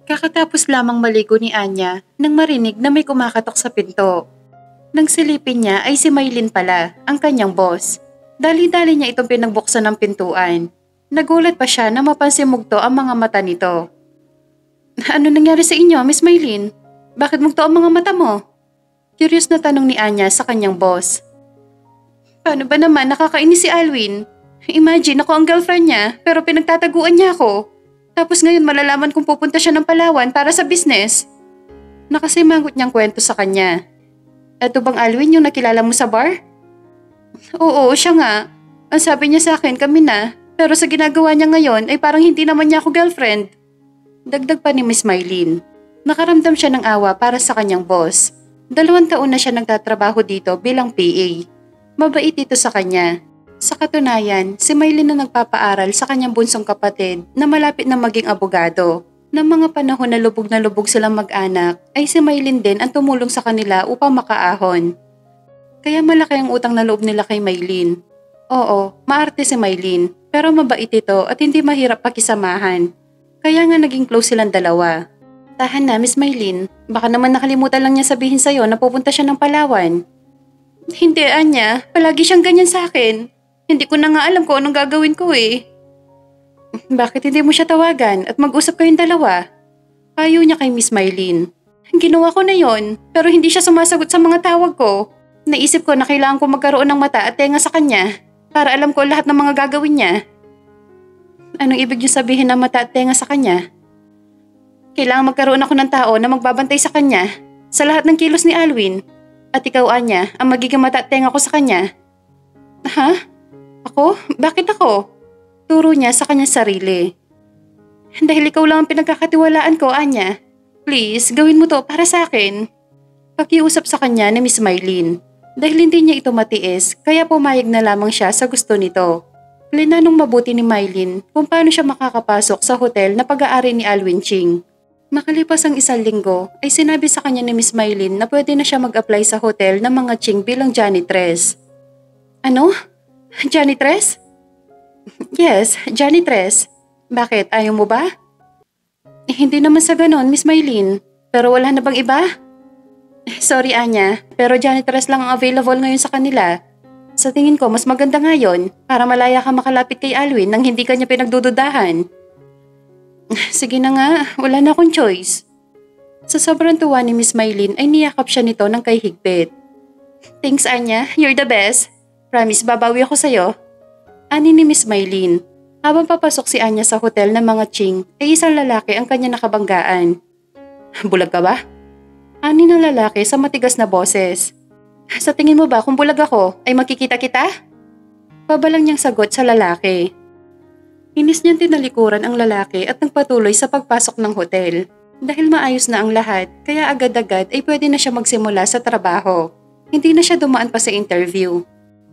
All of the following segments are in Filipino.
Kakatapos lamang maligo ni Anya nang marinig na may kumakatok sa pinto. Nang silipin niya ay si Maylin pala, ang kanyang boss. Dali-dali niya itong pinagbuksan ng pintuan. Nagulat pa siya na mapansin mugto ang mga mata nito. Ano nangyari sa inyo, Miss Maylin? Bakit mugto ang mga mata mo? Curious na tanong ni Anya sa kanyang boss. Paano ba naman nakakainis si Alwin? Imagine ako ang girlfriend niya pero pinagtataguan niya ako. Tapos ngayon malalaman kung pupunta siya ng Palawan para sa business. Nakasimangot niyang kwento sa kanya. Eto bang Alwin yung nakilala mo sa bar? Oo, siya nga. Ang sabi niya sa akin kami na, pero sa ginagawa niya ngayon ay parang hindi naman niya ako girlfriend. Dagdag pa ni Miss Maylin. Nakaramdam siya ng awa para sa kanyang boss. 2 taon na siya nagtatrabaho dito bilang PA. Mabait ito sa kanya. Sa katunayan, si Maylin na nagpapaaral sa kanyang bunsong kapatid na malapit na maging abogado. Ng mga panahon na lubog silang mag-anak, ay si Maylin din ang tumulong sa kanila upang makaahon. Kaya malaki ang utang na loob nila kay Maylin. Oo, maarte si Maylin, pero mabait ito at hindi mahirap pakisamahan. Kaya nga naging close silang dalawa. Tahan na, Miss Maylin. Baka naman nakalimutan lang niya sabihin sa'yo na pupunta siya ng Palawan. Hindi, Anya. Palagi siyang ganyan sa akin. Hindi ko na nga alam kung anong gagawin ko eh. Bakit hindi mo siya tawagan at mag-usap kayong dalawa? Payo niya kay Miss Maylin. Ginawa ko na yon, pero hindi siya sumasagot sa mga tawag ko. Naisip ko na kailangan ko magkaroon ng mata at tenga sa kanya para alam ko lahat ng mga gagawin niya. Anong ibig niyo sabihin ng mata at tenga sa kanya? Kailangan magkaroon ako ng tao na magbabantay sa kanya sa lahat ng kilos ni Alwin. At ikaw, Anya, ang magiging mata at tenga ko sa kanya. Ha? Ako? Bakit ako? Turo niya sa kanyang sarili. Dahil ikaw lang ang pinagkakatiwalaan ko, Anya. Please, gawin mo to para sa akin. Pakiusap sa kanya ni Miss Maylin. Dahil hindi niya ito matiis, kaya pumayag na lamang siya sa gusto nito. Plinanong mabuti ni Maylin kung paano siya makakapasok sa hotel na pag-aari ni Alwin Ching. Makalipas ang 1 linggo, ay sinabi sa kanya ni Miss Maylin na pwede na siya mag-apply sa hotel ng mga Ching bilang janitress. Ano? Janitress? Yes, janitress. Bakit, ayaw mo ba? Hindi naman sa ganon, Miss Maylin. Pero wala na bang iba? Sorry, Anya, pero janitress lang ang available ngayon sa kanila. Sa tingin ko, mas maganda ngayon para malaya ka makalapit kay Alwin nang hindi ka niya pinagdududahan. Sige na nga, wala na akong choice. Sa sobrang tuwa ni Miss Maylin ay niyakap siya nito ng kay higpit. Thanks, Anya, you're the best. Promise, babawi ako sa'yo. Ani ni Miss Maylin. Habang papasok si Anya sa hotel ng mga Ching, ay isang lalaki ang kanya nakabanggaan. Bulag ka ba? Ani ng lalaki sa matigas na boses. Sa tingin mo ba kung bulag ako, ay makikita kita? Pabalang niyang sagot sa lalaki. Inis niyang tinalikuran ang lalaki at nagpatuloy sa pagpasok ng hotel. Dahil maayos na ang lahat, kaya agad-agad ay pwede na siya magsimula sa trabaho. Hindi na siya dumaan pa sa interview.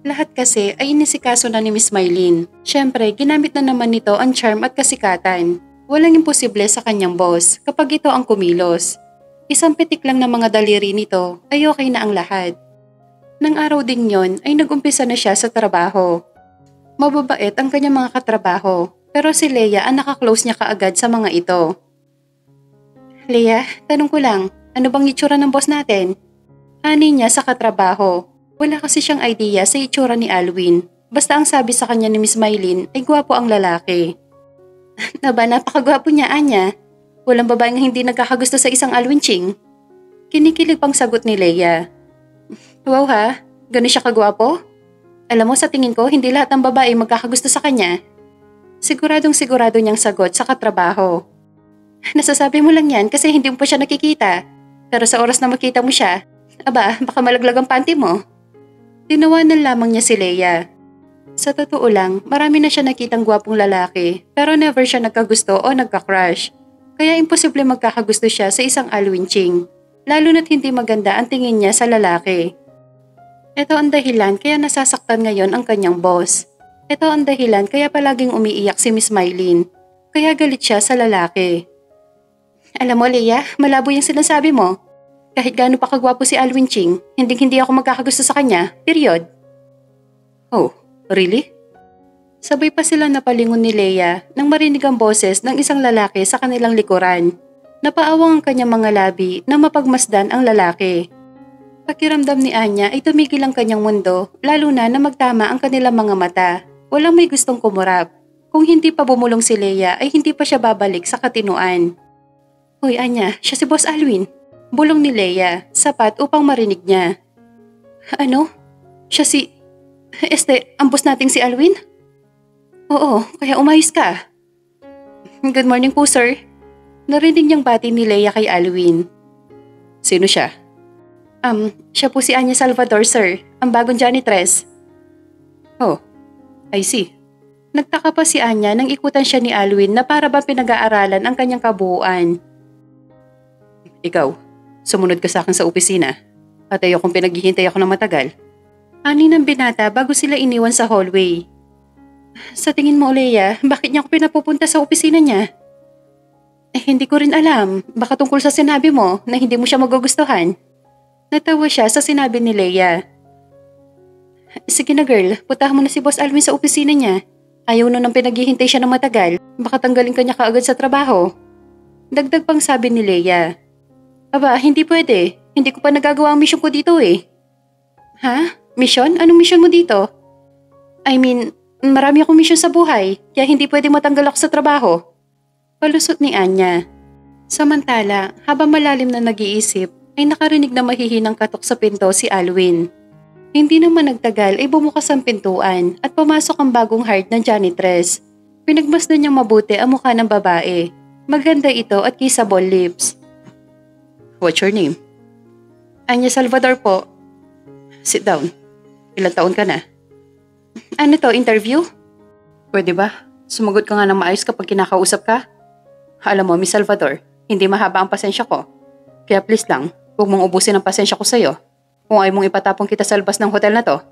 Lahat kasi ay inisikaso na ni Miss Maylin. Siyempre, ginamit na naman nito ang charm at kasikatan. Walang imposible sa kanyang boss kapag ito ang kumilos. Isang pitik lang ng mga daliri nito ay okay na ang lahat. Nang araw ding yon ay nag-umpisa na siya sa trabaho. Mababait ang kanyang mga katrabaho, pero si Leia ang nakaklose niya kaagad sa mga ito. Leia, tanong ko lang, ano bang itsura ng boss natin? Ani niya sa katrabaho. Wala kasi siyang idea sa itsura ni Alwin. Basta ang sabi sa kanya ni Miss Maylin ay gwapo ang lalaki. Naba, napakagwapo niya, Anya. Walang babae nga hindi nagkakagusto sa isang Alwin Ching. Kinikilig pang sagot ni Leia. Wow ha, ganun siya kagwapo? Alam mo, sa tingin ko, hindi lahat ng babae magkakagusto sa kanya. Siguradong sigurado niyang sagot sa katrabaho. Nasasabi mo lang yan kasi hindi mo pa siya nakikita. Pero sa oras na makita mo siya, aba, baka malaglag ang panty mo. Tinawanan lamang niya si Leia. Sa totoo lang, marami na siya nakitang gwapong lalaki, pero never siya nagkagusto o nagka-crush. Kaya imposible magkakagusto siya sa isang Alwin Ching. Lalo na't hindi maganda ang tingin niya sa lalaki. Ito ang dahilan kaya nasasaktan ngayon ang kanyang boss. Ito ang dahilan kaya palaging umiiyak si Miss Maylin. Kaya galit siya sa lalaki. Alam mo, Leia, malabo yung sinasabi mo. Kahit gaano pa kagwapo si Alwin Ching, hindi ako magkakagusto sa kanya, period. Oh, really? Sabay pa sila napalingon ni Leia nang marinig ang boses ng isang lalaki sa kanilang likuran. Napaawang ang kanyang mga labi na mapagmasdan ang lalaki. Pakiramdam ni Anya ay tumigil ang kanyang mundo, lalo na magtama ang kanilang mga mata. Walang may gustong kumurap. Kung hindi pa bumulong si Leia ay hindi pa siya babalik sa katinuan. Hoy Anya, siya si Boss Alwin. Bulong ni Leia, sapat upang marinig niya. Ano? Siya si... ang boss nating si Alwin? Oo, kaya umayos ka. Good morning po sir. Narinig niyang bati ni Leia kay Alwin. Sino siya? Siya po si Anya Salvador sir, ang bagong janitress. Oh, I see. Nagtaka pa si Anya nang ikutan siya ni Alwin na para ba pinag-aaralan ang kanyang kabuuan. Ikaw, sumunod ka sa akin sa opisina at ayokong pinaghihintay ako ng matagal. Ani ng binata bago sila iniwan sa hallway. Sa tingin mo, Leia, bakit niya ako pinapupunta sa opisina niya? Hindi ko rin alam. Baka tungkol sa sinabi mo na hindi mo siya magugustuhan. Natawa siya sa sinabi ni Leia. Sige na girl, putahan mo na si Boss Alwin sa opisina niya. Ayaw nun nang pinaghihintay siya ng matagal. Baka tanggalin ka niya kaagad sa trabaho. Dagdag pang sabi ni Leia. Aba, hindi pwede. Hindi ko pa nagagawa ang misyon ko dito eh. Ha? Misyon? Anong misyon mo dito? I mean, marami akong misyon sa buhay, kaya hindi pwede matanggal ako sa trabaho. Palusot ni Anya. Samantala, habang malalim na nag-iisip, ay nakarinig na mahihinang katok sa pinto si Alwin. Hindi naman nagtagal ay bumukas ang pintuan at pumasok ang bagong hired na janitress. Pinagmasdan niyang mabuti ang mukha ng babae. Maganda ito at kissable lips. What's your name? Anya Salvador po. Sit down. Ilang taon ka na? Ano to, interview? Pwede ba? Sumagot ka nga ng maayos kapag kinakausap ka? Alam mo, Miss Salvador, hindi mahaba ang pasensya ko. Kaya please lang, huwag mong ubusin ang pasensya ko sa'yo. Kung ayaw mong ipatapong kita sa labas ng hotel na to.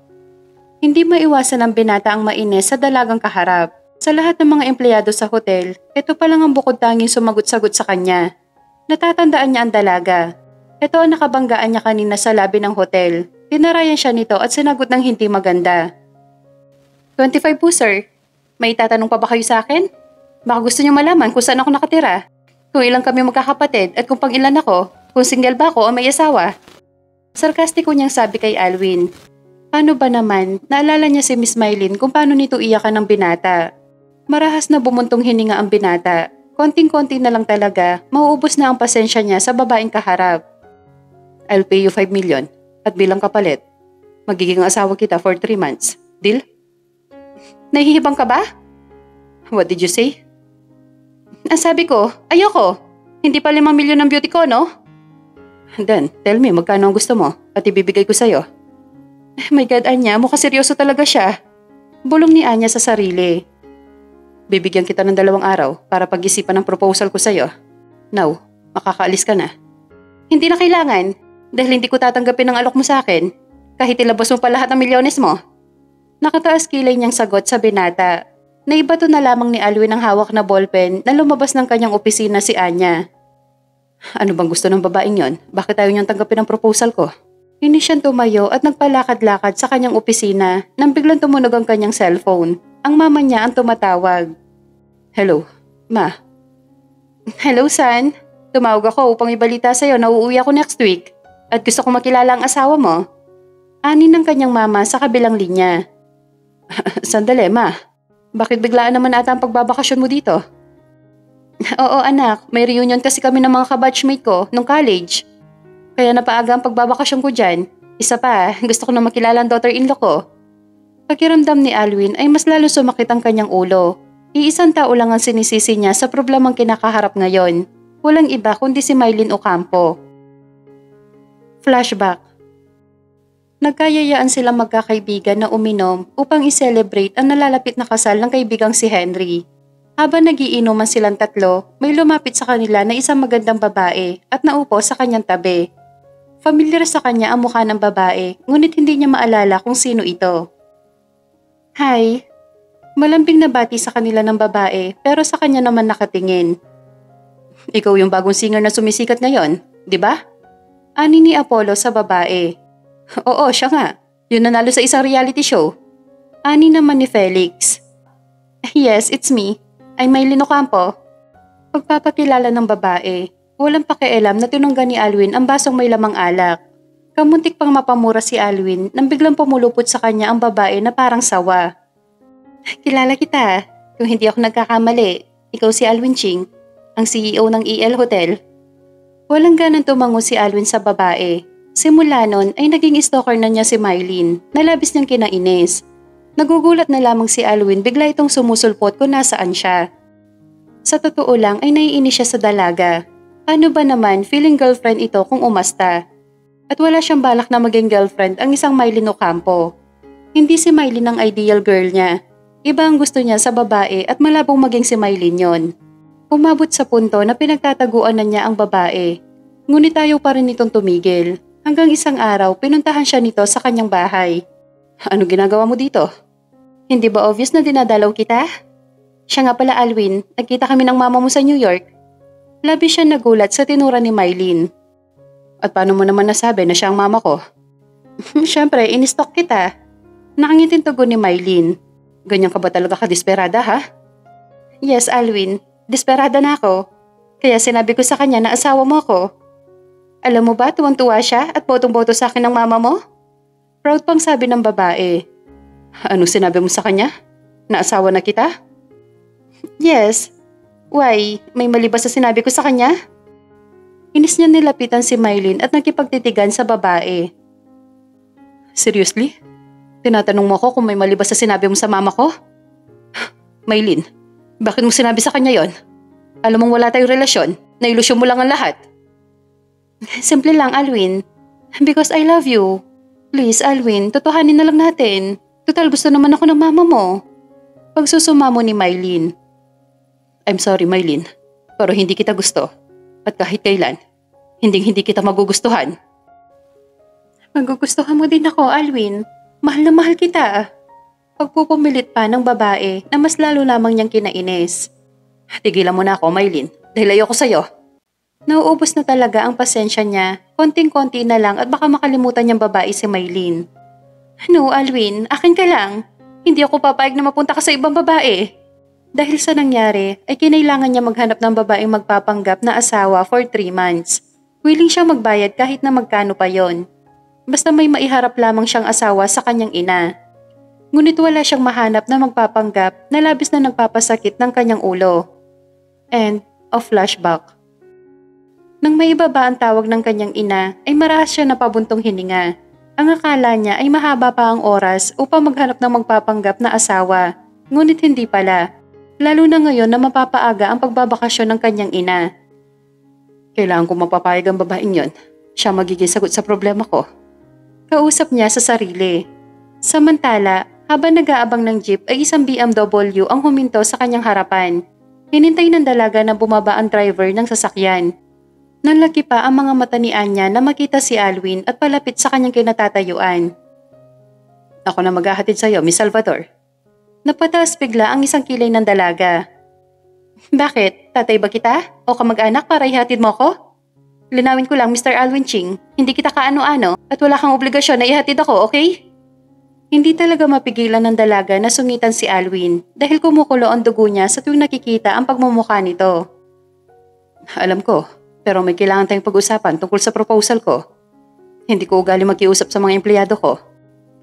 Hindi maiwasan ng binata ang mainis sa dalagang kaharap. Sa lahat ng mga empleyado sa hotel, ito pa lang ang bukod tanging sumagot-sagot sa kanya. Natatandaan niya ang dalaga. Ito ang nakabanggaan niya kanina sa labi ng hotel. Tinarayan siya nito at sinagot ng hindi maganda. 25 po sir. May itatanong pa ba kayo sa akin? Baka gusto niyo malaman kung saan ako nakatira. Kung ilang kami magkakapatid at kung pang ilan ako. Kung single ba ako o may asawa. Sarkastiko niyang sabi kay Alwin. Paano ba naman, naalala niya si Miss Mylene kung paano nito iyakan ng binata. Marahas na bumuntong hininga ang binata. Konting-konti na lang talaga, mauubos na ang pasensya niya sa babaeng kaharap. I'll pay you 5 million at bilang kapalit. Magiging asawa kita for 3 months. Deal? Nahihibang ka ba? What did you say? Ang sabi ko, ayoko. Hindi pa 5 milyon ang beauty ko, no? Then, tell me magkano ang gusto mo at ibibigay ko sa'yo. My God, Anya, mukha seryoso talaga siya. Bulong ni Anya sa sarili. Bibigyan kita ng 2 araw para pag-isipan ng proposal ko sa'yo. Now, makakaalis ka na. Hindi na kailangan dahil hindi ko tatanggapin ang alok mo sa akin kahit ilabas mo pa lahat ng milyones mo. Nakataas kilay niyang sagot sa binata. Naibato na lamang ni Alwin ang hawak na ballpen na lumabas ng kanyang opisina si Anya. Ano bang gusto ng babaeng yon? Bakit ayaw niyang tanggapin ang proposal ko? Hindi siyang tumayo at nagpalakad-lakad sa kanyang opisina nang biglang tumunog ang kanyang cellphone. Ang mama niya ang tumatawag. Hello, Ma. Hello, son. Tumawag ako upang ibalita sa'yo na uuwi ako next week at gusto kong makilala ang asawa mo. Ani ng kanyang mama sa kabilang linya. Sandali, Ma. Bakit biglaan naman ata ang pagbabakasyon mo dito? Oo, anak. May reunion kasi kami ng mga kabatchmate ko nung college. Kaya napaaga ang pagbabakasyon ko dyan. Isa pa, gusto ko na makilala ang daughter-in-law ko. Pakiramdam ni Alwin ay mas lalo sumakit ang kanyang ulo. Iisang tao lang ang sinisisi niya sa problemang kinakaharap ngayon. Walang iba kundi si Mylene Ocampo. Flashback. Nagkayayaan silang magkakaibigan na uminom upang i-celebrate ang nalalapit na kasal ng kaibigang si Henry. Habang nagiinuman silang tatlo, may lumapit sa kanila na isang magandang babae at naupo sa kanyang tabi. Familiar sa kanya ang mukha ng babae, ngunit hindi niya maalala kung sino ito. Hi. Malambing na bati sa kanila ng babae pero sa kanya naman nakatingin. Ikaw yung bagong singer na sumisikat ngayon, di ba? Ani ni Apollo sa babae. Oo, siya nga. Yung nanalo sa isang reality show. Ani naman ni Felix. Yes, it's me. I'm Mylene Ocampo. Pagpapakilala ng babae. Walang pakialam na tinunggan ni Alwin ang basong may lamang alak. Kamuntik pang mapamura si Alwin nang biglang pumulupot sa kanya ang babae na parang sawa. Kilala kita. Kung hindi ako nagkakamali, ikaw si Alwin Ching, ang CEO ng EL Hotel. Walang ganang tumango si Alwin sa babae. Simula nun ay naging stalker na niya si Mylene na labis niyang kinainis. Nagugulat na lamang si Alwin bigla itong sumusulpot kung nasaan siya. Sa totoo lang ay naiinis siya sa dalaga. Ano ba naman feeling girlfriend ito kung umasta? At wala siyang balak na maging girlfriend ang isang Mylene Ocampo. Hindi si Mylene ang ideal girl niya. Iba ang gusto niya sa babae at malabong maging si Mylene yon. Umabot sa punto na pinagtataguan na niya ang babae. Ngunit ayaw pa rin nitong tumigil. Hanggang isang araw pinuntahan siya nito sa kanyang bahay. Ano ginagawa mo dito? Hindi ba obvious na dinadalaw kita? Siya nga pala Alwin, nagkita kami ng mama mo sa New York. Labis siya nagulat sa tinura ni Mylene. At paano mo naman nasabi na siya ang mama ko? Siyempre, in-stalk kita. Nakangitin tugon ni Mylene. Ganyan ka ba talaga kadesperada ha? Yes, Alwin. Desperada na ako. Kaya sinabi ko sa kanya na asawa mo ako. Alam mo ba, tuwang-tuwa siya at botong-boto sa akin ng mama mo? Proud pang sabi ng babae. Ano sinabi mo sa kanya? Na asawa na kita? Yes. Why? May mali ba sa sinabi ko sa kanya? Inis niya nilapitan si Mylene at nakipagtitigan sa babae. Seriously? Tinatanong mo ko kung may mali ba sa sinabi mo sa mama ko? Mylene, bakit mo sinabi sa kanya yon? Alam mong wala tayong relasyon, nailusyon mo lang ang lahat. Simple lang, Alwin. Because I love you. Please, Alwin, totohanin na lang natin. Total gusto naman ako ng mama mo. Pagsusumamo ni Mylene. I'm sorry, Mylene, pero hindi kita gusto. At kahit kailan, hindi kita magugustuhan. Magugustuhan mo din ako, Alwin. Mahal na mahal kita. Pagpupumilit pa ng babae na mas lalo lamang niyang kinainis. Tigilan mo na ako, Mylene, dahil ayoko sa'yo. Nauubos na talaga ang pasensya niya. Konting-konti na lang at baka makalimutan niyang babae si Mylene. No, Alwin, akin ka lang. Hindi ako papayag na mapunta ka sa ibang babae. Dahil sa nangyari, ay kinailangan niya maghanap ng babaeng magpapanggap na asawa for 3 months. Willing siyang magbayad kahit na magkano pa yon. Basta may maiharap lamang siyang asawa sa kanyang ina. Ngunit wala siyang mahanap na magpapanggap na labis na nagpapasakit ng kanyang ulo. End of flashback. Nang may ibaba ang tawag ng kanyang ina, ay marahas siya na pabuntong hininga. Ang akala niya ay mahaba pa ang oras upang maghanap ng magpapanggap na asawa. Ngunit hindi pala. Lalo na ngayon na mapapaaga ang pagbabakasyon ng kanyang ina. Kailangan ko mapapayag ang babaeng yon. Siya magiging sagot sa problema ko. Kausap niya sa sarili. Samantala, habang nag-aabang ng jeep ay isang BMW ang huminto sa kanyang harapan. Hinintay ng dalaga na bumaba ang driver ng sasakyan. Nanlaki pa ang mga mata ni Anya na makita si Alwin at palapit sa kanyang kinatatayuan. Ako na maghahatid sa iyo, Miss Salvador. Napataas bigla ang isang kilay ng dalaga. Bakit? Tatay ba kita? O kamag-anak para ihatid mo ko? Linawin ko lang, Mr. Alwin Ching. Hindi kita kaano-ano at wala kang obligasyon na ihatid ako, okay? Hindi talaga mapigilan ng dalaga na sungitan si Alwin dahil kumukulo ang dugo niya sa tuwing nakikita ang pagmumukha nito. Alam ko, pero may kailangan tayong pag-usapan tungkol sa proposal ko. Hindi ko ugali magkiusap sa mga empleyado ko.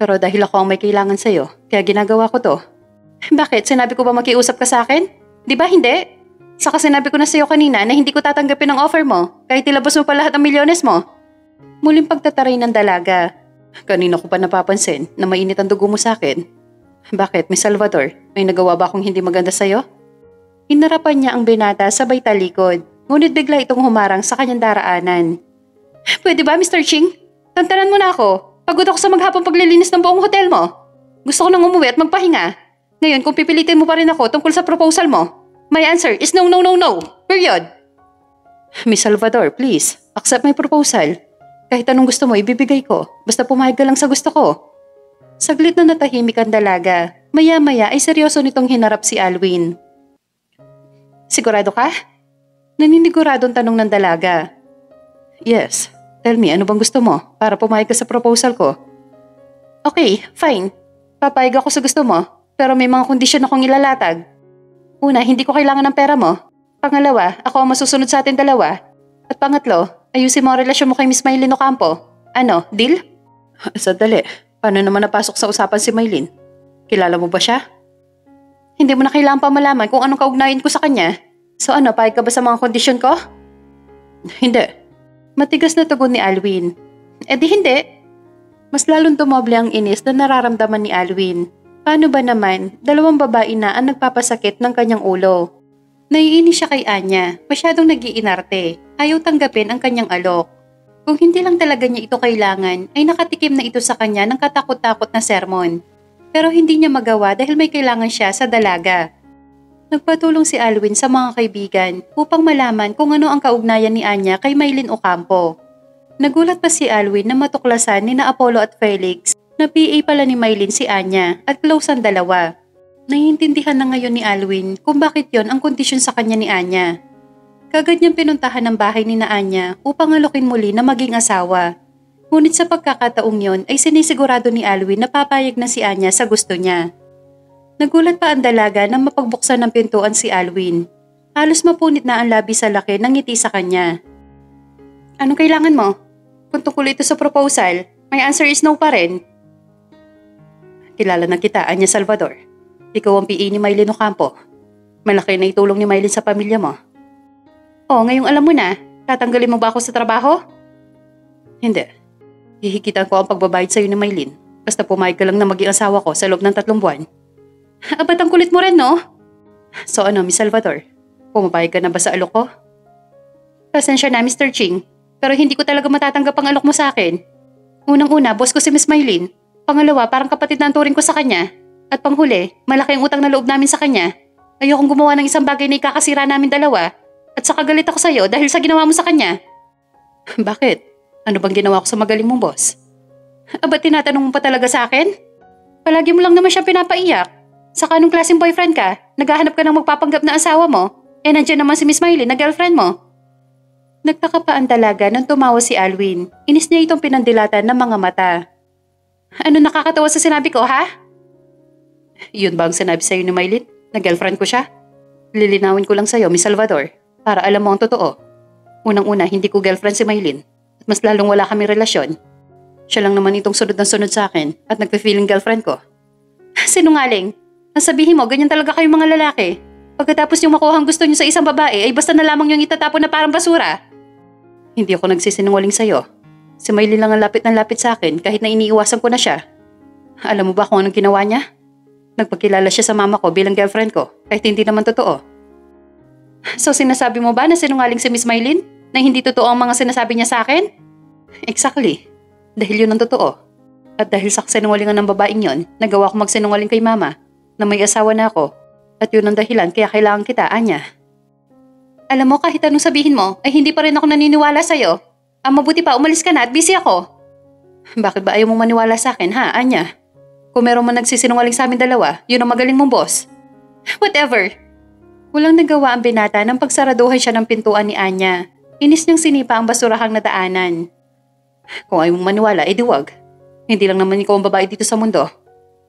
Pero dahil ako ang may kailangan sa'yo, kaya ginagawa ko to. Bakit? Sinabi ko ba makiusap ka sa akin? Di ba hindi? Saka sinabi ko na sa'yo kanina na hindi ko tatanggapin ang offer mo kahit ilabas mo pa lahat ng milyones mo. Muling pagtataray ng dalaga. Kanina ko pa napapansin na mainit ang dugo mo sa akin. Bakit, Miss Salvador? May nagawa ba akong hindi maganda sa'yo? Hinarapan niya ang binata sabay talikod, ngunit bigla itong humarang sa kanyang daraanan. Pwede ba, Mr. Ching? Tantanan mo na ako. Pagod ako sa maghapong paglilinis ng buong hotel mo. Gusto ko nang umuwi at magpahinga. Ngayon, kung pipilitin mo pa rin ako tungkol sa proposal mo, my answer is no, no, no, no. Period. Miss Salvador, please, accept my proposal. Kahit anong gusto mo, ibibigay ko. Basta pumayag ka lang sa gusto ko. Saglit na natahimik ang dalaga. Maya-maya ay seryoso nitong hinarap si Alwin. Sigurado ka? Naniniguradong tanong ng dalaga. Yes. Tell me, ano bang gusto mo para pumayag ka sa proposal ko? Okay, fine. Papayag ako sa gusto mo, pero may mga kondisyon akong ilalatag. Una, hindi ko kailangan ng pera mo. Pangalawa, ako ang masusunod sa atin dalawa. At At pangatlo, ayusin mo ang relasyon mo kay Miss Maylin Ocampo. Ano, deal? Sandali, paano naman napasok sa usapan si Maylin? Kilala mo ba siya? Hindi mo na kailangan pa malaman kung anong kaugnayan ko sa kanya. So ano, payag ka ba sa mga kondisyon ko? Hindi. Matigas na tugon ni Alwin. Eh di hindi. Mas lalong dumoble ang inis na nararamdaman ni Alwin. Paano ba naman, dalawang babae na ang nagpapasakit ng kanyang ulo. Naiinis siya kay Anya, masyadong nag-iinarte, ayaw tanggapin ang kanyang alok. Kung hindi lang talaga niya ito kailangan, ay nakatikim na ito sa kanya ng katakot-takot na sermon. Pero hindi niya magawa dahil may kailangan siya sa dalaga. Nagpatulong si Alwin sa mga kaibigan upang malaman kung ano ang kaugnayan ni Anya kay Maylin Ocampo. Nagulat pa si Alwin na matuklasan ni na Apollo at Felix na PA pala ni Maylin si Anya at close ang dalawa. Naiintindihan na ngayon ni Alwin kung bakit yon ang kondisyon sa kanya ni Anya. Kagad niyang pinuntahan ang bahay ni na Anya upang alokin muli na maging asawa. Ngunit sa pagkakataong yon ay sinisigurado ni Alwin na papayag na si Anya sa gusto niya. Nagulat pa ang dalaga nang mapagbuksan ng pintuan si Alwin. Halos mapunit na ang labi sa laki ng ngiti sa kanya. Anong kailangan mo? Kung tungkol ito sa proposal, my answer is no pa rin. Kilala na kita, Anya Salvador. Ikaw ang PA ni Maylin Ocampo. Malaki na itulong ni Maylin sa pamilya mo. Oh, ngayong alam mo na, tatanggalin mo ba ako sa trabaho? Hindi. Hihikitan ko ang pagbabayad sa'yo ni Maylin. Basta pumayag ka lang na maging asawa ko sa loob ng 3 buwan. Ba't ang kulit mo rin, no? So ano, Miss Salvador? Pumapayag ka na ba sa alok ko? Pasensya na, Mr. Ching. Pero hindi ko talaga matatanggap ang alok mo sa akin. Unang-una, boss ko si Miss Maylin. Pangalawa, parang kapatid na ang turing ko sa kanya. At panghuli, malaki ang utang na loob namin sa kanya. Ayokong gumawa ng isang bagay na ikakasira namin dalawa. At saka galit ako sa'yo dahil sa ginawa mo sa kanya. Bakit? Ano bang ginawa ko sa magaling mong boss? Ba't tinatanong mo pa talaga sa akin? Palagi mo lang naman siya pinapaiyak. Saka anong klaseng boyfriend ka? Naghahanap ka ng magpapanggap na asawa mo? Eh nandiyan naman si Miss Maylin na girlfriend mo. Nagtaka pa ang dalaga nang tumawa si Alwin. Inis niya itong pinandilatan ng mga mata. Ano nakakatawa sa sinabi ko, ha? Yun ba ang sinabi sa'yo ni Maylin? Na girlfriend ko siya? Lilinawin ko lang sa'yo, Miss Salvador. Para alam mo ang totoo. Unang-una, hindi ko girlfriend si Maylin. At mas lalong wala kaming relasyon. Siya lang naman itong sunod na sunod sa akin at nagpe-feeling girlfriend ko. Sinungaling. Ang sabihin mo, ganyan talaga kayong mga lalaki. Pagkatapos yung makuha ang gusto niyo sa isang babae ay basta na lamang yung itatapon na parang basura. Hindi ako nagsisinungaling sa'yo. Si Maylin lang ang lapit ng lapit sa akin kahit na iniiwasan ko na siya. Alam mo ba kung anong ginawa niya? Nagpakilala siya sa mama ko bilang girlfriend ko kahit hindi naman totoo. So sinasabi mo ba na sinungaling si Miss Maylin? Na hindi totoo ang mga sinasabi niya sa akin? Exactly. Dahil yun ang totoo. At dahil sa sinungalingan ng babaeng yon, nagawa ko magsinungaling kay mama na may asawa na ako. At yun ang dahilan kaya kailangan kita, Anya. Alam mo, kahit anong sabihin mo, ay hindi pa rin ako naniniwala sa'yo. Ang mabuti pa, umalis ka na at busy ako. Bakit ba ayaw mong maniwala sa akin, ha, Anya? Kung meron man nagsisinungaling sa amin dalawa, yun ang magaling mong boss. Whatever. Walang nagawa ang binata nang pagsaraduhan siya ng pintuan ni Anya. Inis niyang sinipa ang basurahang nadaanan. Kung ayaw mong maniwala, edi wag. Hindi lang naman ikaw ang babae dito sa mundo.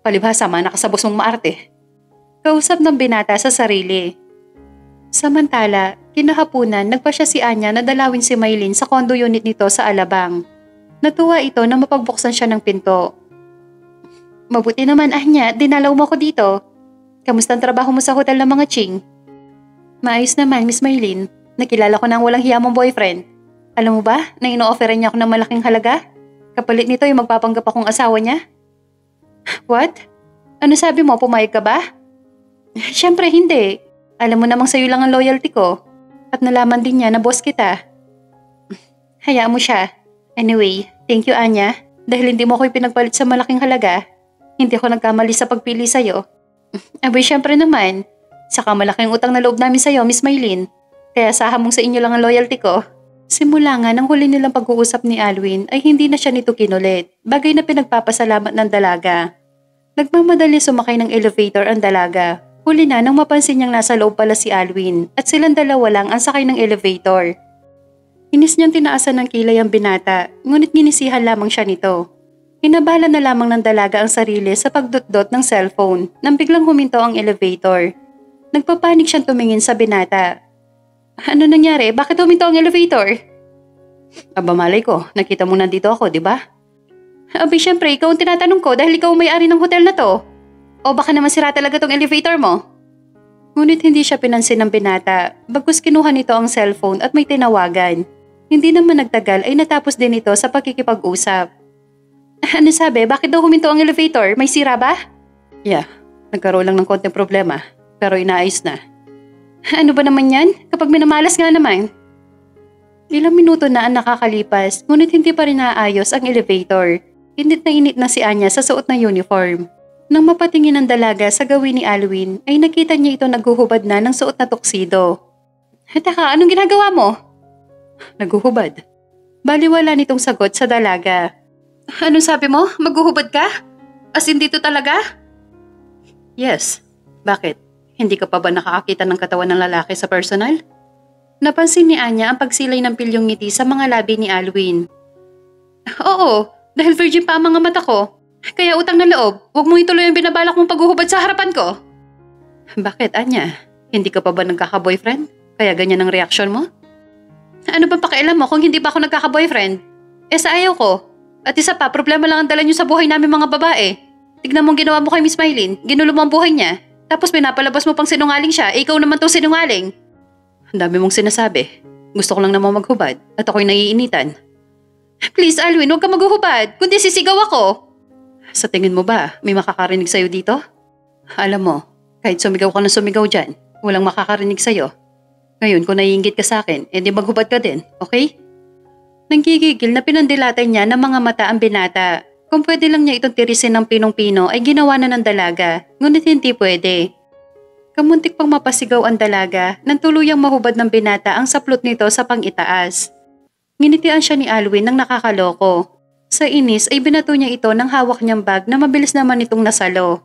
Palibhasa man nakasabos mong maarte. Kausap ng binata sa sarili. Samantala, kinahapunan nagpa siya si Anya na dalawin si Maylin sa condo unit nito sa Alabang. Natuwa ito na mapagbuksan siya ng pinto. Mabuti naman, Anya, dinalaw mo ako dito. Kamusta ang trabaho mo sa hotel ng mga Ching? Maayos naman, Miss Maylin. Nakilala ko na ang walang hiya mong boyfriend. Alam mo ba, na ino-offeran niya ako ng malaking halaga? Kapalit nito yung magpapanggap akong asawa niya. What? Ano sabi mo, pumayag ka ba? Siyempre hindi. Alam mo namang sa'yo lang ang loyalty ko. At nalaman din niya na boss kita. Hayaan mo siya. Anyway, thank you, Anya. Dahil hindi mo ako pinagpalit sa malaking halaga. Hindi ako nagkamali sa pagpili sa'yo. Abay, siyempre naman. Saka malaking utang na loob namin sa'yo, Miss Maylin. Kaya asahan mong sa inyo lang ang loyalty ko. Simula nga nang huli nilang pag-uusap ni Alwin ay hindi na siya nito kinulit. Bagay na pinagpapasalamat ng dalaga. Nagmamadali sumakay ng elevator ang dalaga. Huli na nang mapansin niyang nasa loob pala si Alwin at silang dalawa lang ang sakay ng elevator. Inis niyang tinaasan ng kilay ang binata, ngunit ginisihan lamang siya nito. Hinabala na lamang ng dalaga ang sarili sa pagdot-dot ng cellphone nang biglang huminto ang elevator. Nagpapanik siyang tumingin sa binata. Ano nangyari? Bakit huminto ang elevator? Aba malay ko, nakita mo nandito ako, di ba? Abi, syempre, ikaw ang tinatanong ko dahil ikaw ang may-ari ng hotel na to. O baka naman sira talaga tong elevator mo? Ngunit hindi siya pinansin ng binata, bagkus kinuha nito ang cellphone at may tinawagan. Hindi naman nagtagal ay natapos din ito sa pakikipag-usap. Ano sabi? Bakit daw huminto ang elevator? May sira ba? Yeah, nagkaroon lang ng konting problema, pero inaayos na. Ano ba naman yan? Kapag minamalas nga naman. Ilang minuto na ang nakakalipas, ngunit hindi pa rin naayos ang elevator. Init na si Anya sa suot ng uniform. Nang mapatingin ang dalaga sa gawin ni Alwin, ay nakita niya ito naghuhubad na ng suot na tuksido. Teka, anong ginagawa mo? Naghuhubad. Baliwala nitong sagot sa dalaga. Anong sabi mo? Maghuhubad ka? As in dito talaga? Yes. Bakit? Hindi ka pa ba nakakakita ng katawan ng lalaki sa personal? Napansin ni Anya ang pagsilay ng pilyong ngiti sa mga labi ni Alwin. Oo, dahil virgin pa ang mga mata ko. Kaya utang na loob, huwag mong ituloy ang binabalak mong paghuhubad sa harapan ko. Bakit, Anya? Hindi ka pa ba nagkaka-boyfriend? Kaya ganyan ang reaksyon mo? Ano ba pakialam mo kung hindi pa ako nagkaka-boyfriend? Sa ayaw ko. At isa pa, problema lang ang dala niyo sa buhay namin mga babae. Tignan mo ang ginawa mo kay Miss Mylene, ginulo mo ang buhay niya. Tapos pinapalabas mo pang sinungaling siya, ikaw naman tong sinungaling. Ang dami mong sinasabi. Gusto ko lang namang maghubad at ako'y naiinitan. Please, Alwin, huwag ka maghuhubad, kundi sisigaw ako. Sa tingin mo ba, may makakarinig sa'yo dito? Alam mo, kahit sumigaw ka na sumigaw dyan, walang makakarinig sa'yo. Ngayon, kung naiinggit ka sa akin, edi maghubad ka din, okay? Nanggigigil na pinandilatan niya ng mga mata ang binata. Kung pwede lang niya itong tirisin ng pinong-pino ay ginawa na ng dalaga, ngunit hindi pwede. Kamuntik pang mapasigaw ang dalaga nang tuluyang mahubad ng binata ang saplot nito sa pang-itaas. Nginitian siya ni Alwin ng nakakaloko. Sa inis ay binato niya ito ng hawak niyang bag na mabilis naman itong nasalo.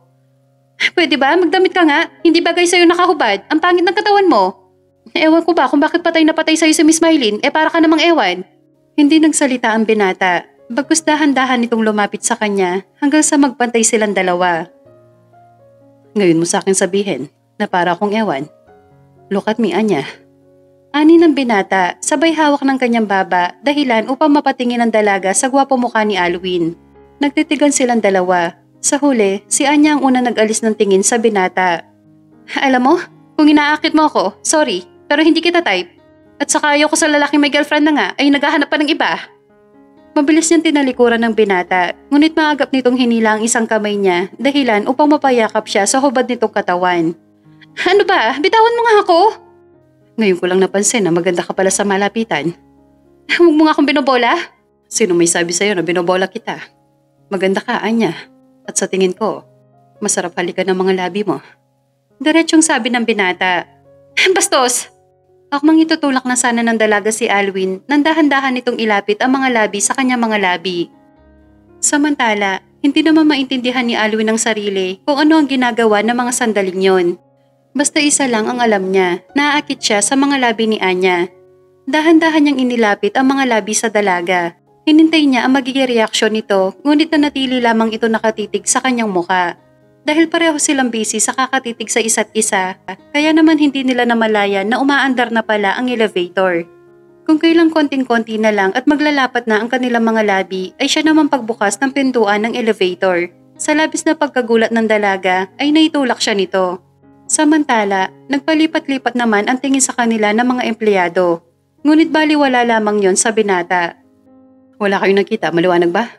Pwede ba? Magdamit ka nga. Hindi bagay sa'yo nakahubad. Ang pangit ng katawan mo. Ewan ko ba kung bakit patay na patay sa'yo si Miss Mylene, para ka namang ewan. Hindi nagsalita ang binata. Bagkus dahan-dahan itong lumapit sa kanya hanggang sa magpantay silang dalawa. Ngayon mo sa akin sabihin na para akong ewan. Look at me, Anya. Ani ng binata, sabay hawak ng kanyang baba dahilan upang mapatingin ang dalaga sa gwapo mukha ni Alwin. Nagtitigan silang dalawa. Sa huli, si Anya ang una nag-alis ng tingin sa binata. Alam mo, kung inaakit mo ako, sorry, pero hindi kita type. At saka ayaw ko sa lalaking may girlfriend na nga ay naghahanap pa ng iba. Mabilis niyang tinalikuran ng binata, ngunit maagap nitong hinila ang isang kamay niya dahilan upang mapayakap siya sa hubad nitong katawan. Ano ba? Bitawan mo nga ako! Ngayon ko lang napansin na maganda ka pala sa malapitan. Huwag mo nga akong binobola. Sino may sabi sa'yo na binobola kita? Maganda ka, Anya. At sa tingin ko, masarap halikan ng mga labi mo. Diretsyong sabi ng binata. Bastos! Akmang itutulak na sana ng dalaga si Alwin nang dahan-dahan nitong ilapit ang mga labi sa kanyang mga labi. Samantala, hindi naman maintindihan ni Alwin ang sarili kung ano ang ginagawa ng mga sandaling yon. Basta isa lang ang alam niya, naaakit siya sa mga labi ni Anya. Dahan-dahan niyang inilapit ang mga labi sa dalaga. Hinintay niya ang magiging reaksyon nito, ngunit nanatili lamang ito nakatitig sa kanyang muka. Dahil pareho silang busy sa kakatitig sa isa't isa, kaya naman hindi nila namalayan na umaandar na pala ang elevator. Kung kailang konting-konti na lang at maglalapat na ang kanilang mga labi, ay siya naman pagbukas ng pintuan ng elevator. Sa labis na pagkagulat ng dalaga, ay naitulak siya nito. Samantala, nagpalipat-lipat naman ang tingin sa kanila ng mga empleyado. Ngunit baliwala lamang yon sa binata. Wala kayong nakita, maliwanag ba?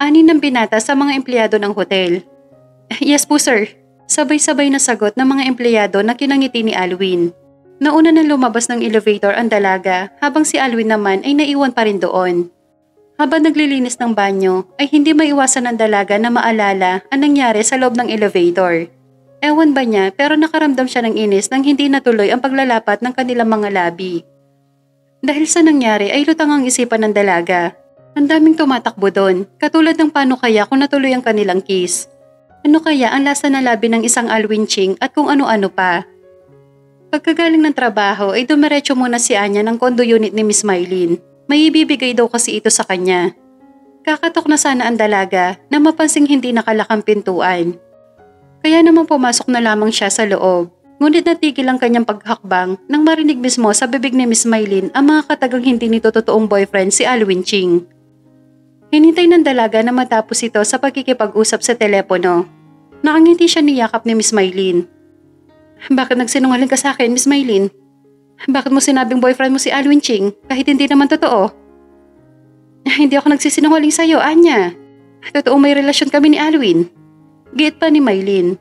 Ani ng binata sa mga empleyado ng hotel. Yes po sir. Sabay-sabay na sagot ng mga empleyado na kinangiti ni Alwin. Nauna nang lumabas ng elevator ang dalaga habang si Alwin naman ay naiwan pa rin doon. Habang naglilinis ng banyo ay hindi maiwasan ng dalaga na maalala ang nangyari sa loob ng elevator. Ewan ba niya pero nakaramdam siya ng inis nang hindi natuloy ang paglalapat ng kanilang mga labi. Dahil sa nangyari ay lutang ang isipan ng dalaga. Ang daming tumatakbo doon, katulad ng paano kaya kung natuloy ang kanilang kiss. Ano kaya ang lasa na labi ng isang Alwin Ching at kung ano-ano pa. Pagkagaling ng trabaho ay dumiretso muna si Anya ng condo unit ni Miss Mylene. May ibibigay daw kasi ito sa kanya. Kakatok na sana ang dalaga na mapansing hindi nakalakang pintuan. Kaya naman pumasok na lamang siya sa loob. Ngunit natigil ang kanyang paghakbang nang marinig mismo sa bibig ni Miss Mylene ang mga katagang hindi nito totoong boyfriend si Alwin Ching. Hinintay ng dalaga na matapos ito sa pagkikipag-usap sa telepono. Nakangiti siya niyakap ni Miss Mylene. Bakit nagsinungaling ka sa akin, Miss Mylene? Bakit mo sinabing boyfriend mo si Alwin Ching kahit hindi naman totoo? Hindi ako nagsisinungaling sa'yo, Anya. Totoo may relasyon kami ni Alwin. Giit pa ni Mylene.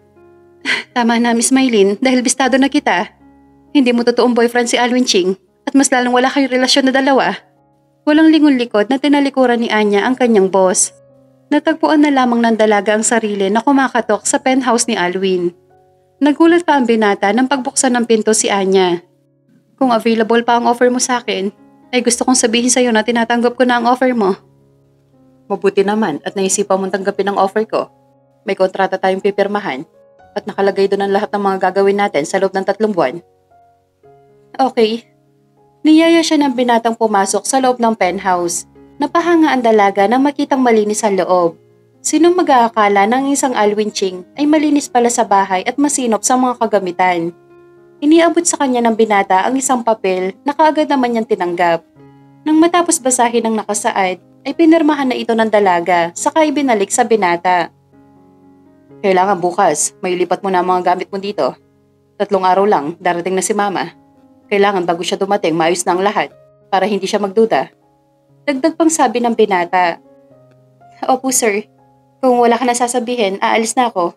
Tama na, Miss Mylene, dahil bistado na kita. Hindi mo totoong boyfriend si Alwin Ching at mas lalong wala kayong relasyon na dalawa. Walang lingon-likod na tinalikuran ni Anya ang kanyang boss. Natagpuan na lamang ng dalaga ang sarili na kumakatok sa penthouse ni Alwin. Nagulat pa ang binata nang pagbuksan ng pinto si Anya. Kung available pa ang offer mo sa akin, ay gusto kong sabihin sa'yo na tinatanggap ko na ang offer mo. Mabuti naman at naisipan mong tanggapin ang offer ko. May kontrata tayong pipirmahan at nakalagay doon ang lahat ng mga gagawin natin sa loob ng 3 buwan. Okay. Niyaya siya ng binatang pumasok sa loob ng penthouse. Napahanga ang dalaga nang makitang malinis ang loob. Sinong mag-aakala ng isang Alwin Ching ay malinis pala sa bahay at masinop sa mga kagamitan. Iniabot sa kanya ng binata ang isang papel na kaagad naman niyang tinanggap. Nang matapos basahin ang nakasaad, ay pinirmahan na ito ng dalaga saka ibinalik sa binata. Kailangan bukas, may lipat mo na ang mga gamit mo dito. 3 araw lang, darating na si Mama. Kailangan bago siya dumating, maayos na ang lahat para hindi siya magduda. Dagdag pang sabi ng binata. Opo sir, kung wala ka na sasabihin, aalis na ako.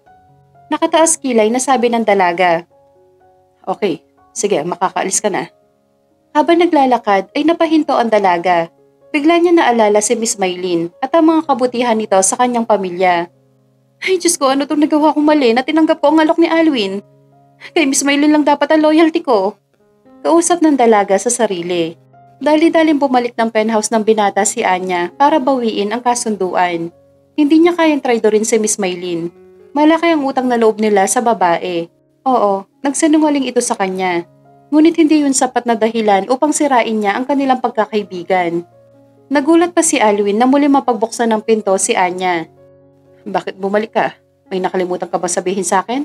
Nakataas kilay na sabi ng dalaga. Okay, sige, makakaalis ka na. Habang naglalakad ay napahinto ang dalaga. Bigla niya naalala si Miss Mylene at ang mga kabutihan nito sa kanyang pamilya. Ay Diyos ko, ano itong nagawa kong mali na tinanggap ko ang alok ni Alwin? Kay Miss Mylene lang dapat ang loyalty ko. Kausap ng dalaga sa sarili. Dali-daling bumalik ng penthouse ng binata si Anya para bawiin ang kasunduan. Hindi niya kayang traidorin si Miss Mylene. Malaki ang utang na loob nila sa babae. Oo, nagsinungaling ito sa kanya. Ngunit hindi yun sapat na dahilan upang sirain niya ang kanilang pagkakaibigan. Nagulat pa si Alwin na muli mapagbuksan ng pinto si Anya. Bakit bumalik ka? May nakalimutan ka ba sabihin sa akin?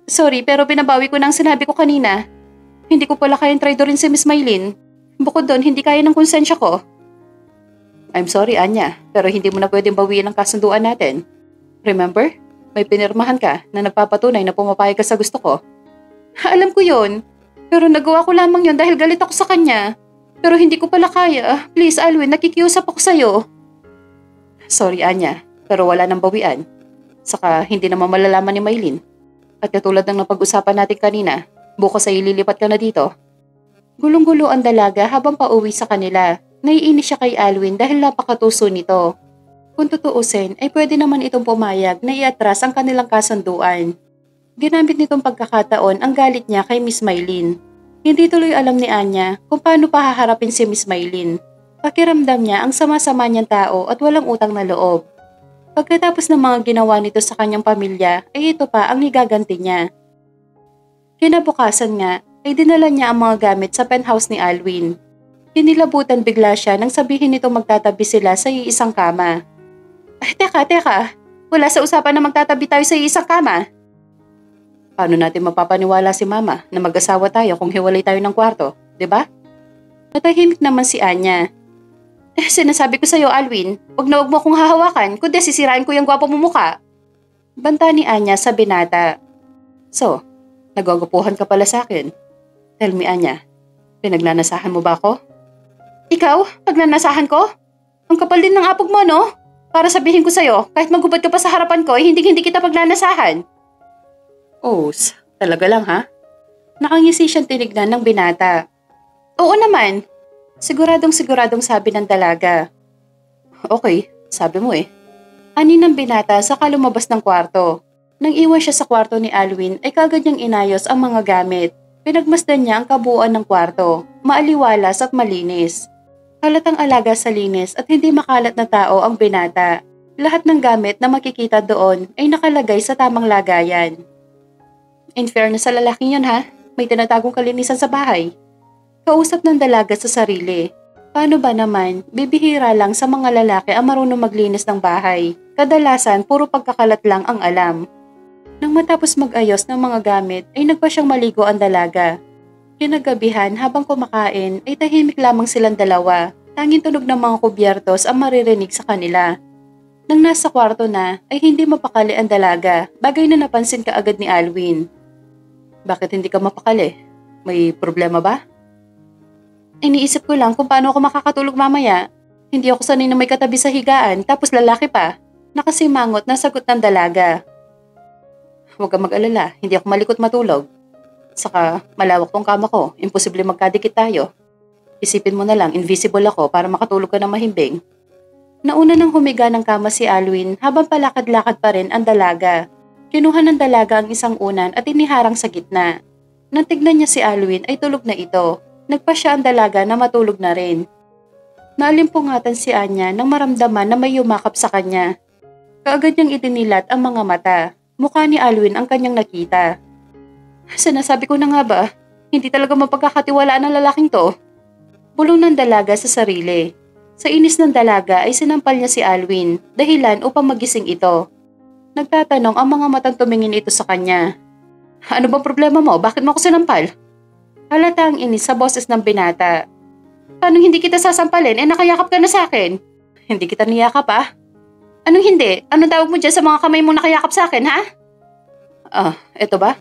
Sorry, pero binabawi ko na ang sinabi ko kanina. Hindi ko pala kayang traidorin si Miss Mylene. Bukod doon, hindi kaya ng konsensya ko. I'm sorry, Anya, pero hindi mo na pwedeng bawiin ang kasunduan natin. Remember? May pinirmahan ka na nagpapatunay na pumapayag ka sa gusto ko. Alam ko yon, pero nagawa ko lamang yon dahil galit ako sa kanya. Pero hindi ko pala kaya. Please, Alwin, nakikiusap ako sa'yo. Sorry, Anya, pero wala nang bawian. Saka hindi naman malalaman ni Mylene. At katulad ng napag-usapan natin kanina, bukas ay ililipat ka na dito. Gulong-gulo ang dalaga habang pauwi sa kanila. Naiinis siya kay Alwin dahil napakatuso nito. Kung tutuusin ay pwede naman itong pumayag na iatras ang kanilang kasunduan. Ginamit nitong pagkakataon ang galit niya kay Miss Mylene. Hindi tuloy alam ni Anya kung paano pahaharapin si Miss Mylene. Pakiramdam niya ang sama-sama niyang tao at walang utang na loob. Pagkatapos ng mga ginawa nito sa kanyang pamilya ay ito pa ang igaganti niya. Kinabukasan nga ay dinala niya ang mga gamit sa penthouse ni Alwin. Kinilabutan bigla siya nang sabihin nito magtatabi sila sa iisang kama. Ay, teka. Wala sa usapan na magtatabi tayo sa iisang kama. Paano natin mapapaniwala si Mama na mag-asawa tayo kung hiwalay tayo ng kwarto, di ba? Matahimik naman si Anya. Sinasabi ko sa'yo, Alwin, wag na wag mo akong hahawakan kundi sisirain ko yung gwapo mo mukha. Banta ni Anya sa binata. So, nagwagupuhan ka pala sa akin. Tell me, Anya, pinagnanasahan mo ba ako? Ikaw? Pagnanasahan ko? Ang kapal din ng apog mo, no? Para sabihin ko sa'yo, kahit magubad ka pa sa harapan ko, hindi kita pagnanasahan. Oh, talaga lang ha? Nakangisi siyang tinignan ng binata. Oo naman. Siguradong sabi ng dalaga. Okay, sabi mo eh. Ani ng binata saka lumabas ng kwarto. Nang iwan siya sa kwarto ni Alwin ay kagad niyang inayos ang mga gamit. Pinagmasdan niya ang kabuuan ng kwarto, maaliwalas at malinis. Halatang alaga sa linis at hindi makalat na tao ang binata. Lahat ng gamit na makikita doon ay nakalagay sa tamang lagayan. In fairness sa lalaking yun ha, may tinatagong kalinisan sa bahay. Kausap ng dalaga sa sarili. Paano ba naman, bibihira lang sa mga lalaki ang marunong maglinis ng bahay. Kadalasan, puro pagkakalat lang ang alam. Nang matapos mag-ayos ng mga gamit ay nagpa siyang maligo ang dalaga. Kinagabihan habang kumakain ay tahimik lamang silang dalawa. Tanging tunog ng mga kubyertos ang maririnig sa kanila. Nang nasa kwarto na ay hindi mapakali ang dalaga, bagay na napansin kaagad ni Alwin. Bakit hindi ka mapakali? May problema ba? Iniisip ko lang kung paano ako makakatulog mamaya. Hindi ako sanay na may katabi sa higaan tapos lalaki pa. Nakasimangot na sagot ng dalaga. Huwag kang mag-alala, hindi ako malikot matulog. Saka malawak tong kama ko, imposible magkadikit tayo. Isipin mo na lang, invisible ako para makatulog ka ng mahimbing. Nauna nang humiga ng kama si Alwin habang palakad-lakad pa rin ang dalaga. Kinuha ng dalaga ang isang unan at iniharang sa gitna. Nang tignan niya si Alwin ay tulog na ito. Nagpa siya ang dalaga na matulog na rin. Naalimpungatan si Anya nang maramdaman na may yumakap sa kanya. Kaagad niyang itinilat ang mga mata. Mukha ni Alwin ang kanyang nakita. Sinasabi ko na nga ba, hindi talaga mapagkakatiwalaan ang lalaking to. Bulong ng dalaga sa sarili. Sa inis ng dalaga ay sinampal niya si Alwin, dahilan upang magising ito. Nagtatanong ang mga matang tumingin ito sa kanya. Ano bang problema mo? Bakit mo ako sinampal? Halata ang inis sa boses ng binata. Paano hindi kita sasampalin? Nakayakap ka na sa akin. Hindi kita niyakap Anong hindi? Anong tawag mo dyan sa mga kamay mo nakayakap sa akin, ha? Eto ba?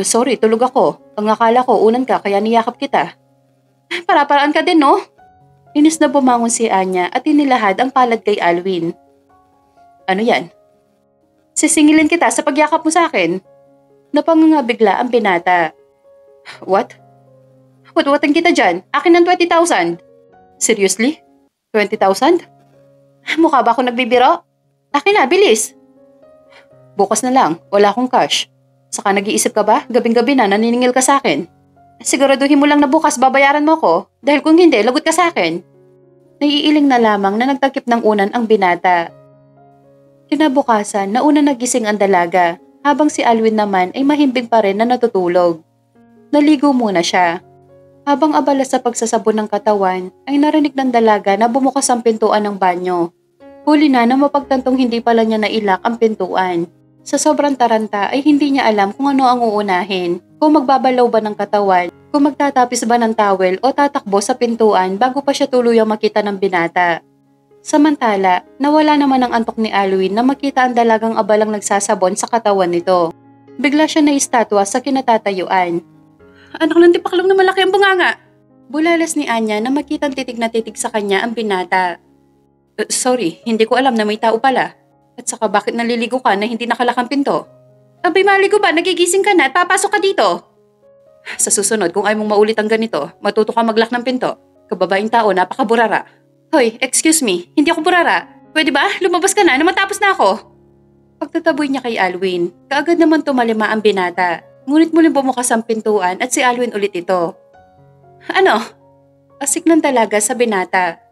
Sorry, tulog ako. Ang akala ko, unan ka kaya niyakap kita. Para-paraan ka din, no? Inis na bumangon si Anya at inilahad ang palad kay Alwin. Ano yan? Sisingilin kita sa pagyakap mo sa akin. Napangangabigla ang binata. What? Watwatan kita dyan. Akin ng 20,000. Seriously? 20,000? Mukha ba ako nagbibiro? Akin na, bilis. Bukas na lang, wala akong cash. Saka nag-iisip ka ba? Gabing-gabi na naniningil ka sa akin. Siguraduhin mo lang na bukas babayaran mo ko. Dahil kung hindi, lagot ka sa akin. Naiiling na lamang na nagtakip ng unan ang binata. Kinabukasan, nauna nagising ang dalaga, habang si Alwin naman ay mahimbing pa rin na natutulog. Naligo muna siya. Habang abala sa pagsasabon ng katawan, ay narinig ng dalaga na bumukas ang pintuan ng banyo. Huli na mapagtantong hindi pala niya nailak ang pintuan. Sa sobrang taranta ay hindi niya alam kung ano ang uunahin, kung magbabalaw ba ng katawan, kung magtatapis ba ng towel o tatakbo sa pintuan bago pa siya tuluyang makita ng binata. Samantala, nawala naman ang antok ni Alwin na makita ang dalagang abalang nagsasabon sa katawan nito. Bigla siya naistatwa sa kinatatayuan. Anak ng tipaklong na malaki ang bunganga! Bulalas ni Anya na makitang titig na titig sa kanya ang binata. Sorry, hindi ko alam na may tao pala. At saka bakit naliligo ka na hindi nakalakang pinto? Abay maligo ba? Nagigising ka na at papasok ka dito. Sa susunod, kung ayaw mong maulit ang ganito, matuto ka maglak ng pinto. Kababaing tao, napakaburara. Hoy, excuse me, hindi ako burara. Pwede ba? Lumabas ka na matapos na ako. Pagtataboy niya kay Alwin, kaagad naman tumalima ang binata. Ngunit muling bumukas ang pintuan at si Alwin ulit ito. Ano? Asik ng dalaga sa binata.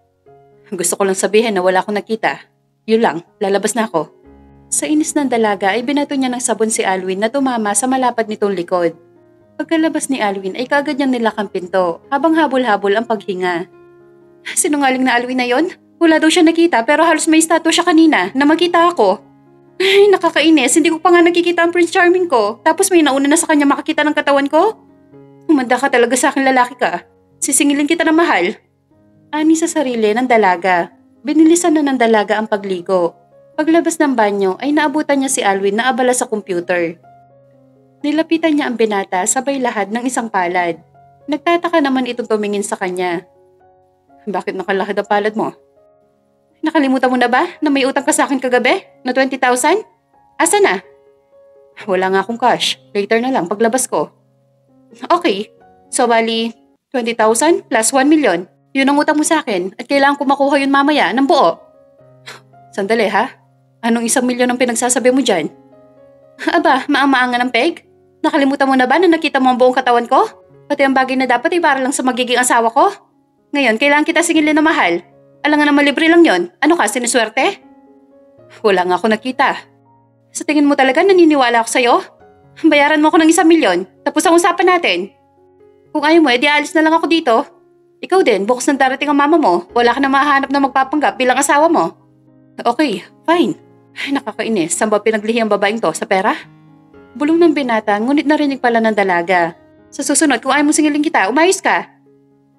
Gusto ko lang sabihin na wala akong nakita. Yun lang, lalabas na ako. Sa inis ng dalaga ay binato niya ng sabon si Alwin na tumama sa malapad nitong likod. Pagkalabas ni Alwin ay kaagad niyang nilakang pinto habang habol-habol ang paghinga. Sinungaling na Alwin na yon? Wala daw siya nakita pero halos may statue siya kanina na makita ako. Ay, nakakainis. Hindi ko pa nga nakikita ang Prince Charming ko. Tapos may nauna na sa kanya makakita ng katawan ko? Humanda ka talaga sa akin, lalaki ka. Sisingilin kita ng mahal. Ani sa sarili ng dalaga. Binilisan na ng dalaga ang pagligo. Paglabas ng banyo ay naabutan niya si Alwin na abala sa computer. Nilapitan niya ang binata sabay lahad ng isang palad. Nagtataka naman itong tumingin sa kanya. Bakit nakalahad ang palad mo? Nakalimutan mo na ba na may utang ka sa akin kagabi na 20,000? Asa na? Wala nga akong cash. Later na lang paglabas ko. Okay. So bali, 20,000 plus 1 million. Yun ang utang mo sa akin at kailangan ko makuha yun mamaya ng buo. Sandali ha? Anong 1 milyon ang pinagsasabi mo dyan? Aba, maang-maangan ng peg? Nakalimutan mo na ba na nakita mo ang buong katawan ko? Pati ang bagay na dapat ay para lang sa magiging asawa ko? Ngayon, kailangan kita singilin na mahal. Alam nga na malibre lang yon. Ano ka, siniswerte? Wala nga ako nakita. Sa tingin mo talaga naniniwala ako sa'yo? Bayaran mo ako ng 1 milyon, tapos ang usapan natin. Kung ayaw mo, edi alis na lang ako dito. Ikaw din, bukas nang darating ang mama mo, wala ka na mahanap na magpapanggap bilang asawa mo. Okay, fine. Ay, nakakainis. Saan ba pinaglihi ang babaeng to? Sa pera? Bulong ng binata ngunit narinig pala ng dalaga. Sa susunod kung ayaw mo singilin kita, umayos ka.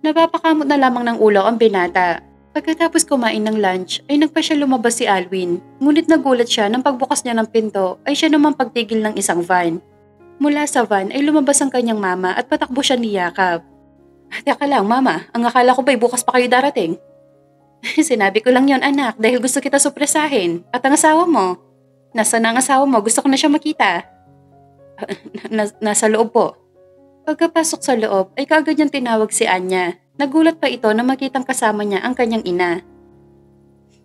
Napapakamot na lamang ng ulo ang binata. Pagkatapos kumain ng lunch ay nagpa siya lumabas si Alwin. Ngunit nagulat siya nang pagbukas niya ng pinto ay siya naman pagtigil ng isang van. Mula sa van ay lumabas ang kanyang mama at patakbo siya niyakap. Teka lang mama, ang akala ko ba'y bukas pa kayo darating? Sinabi ko lang yon anak dahil gusto kita supresahin. At ang asawa mo? Nasaan ang asawa mo? Gusto ko na siya makita. Nasa loob po. Pagkapasok sa loob ay kaagad niyang tinawag si Anya. Nagulat pa ito na makitang kasama niya ang kanyang ina.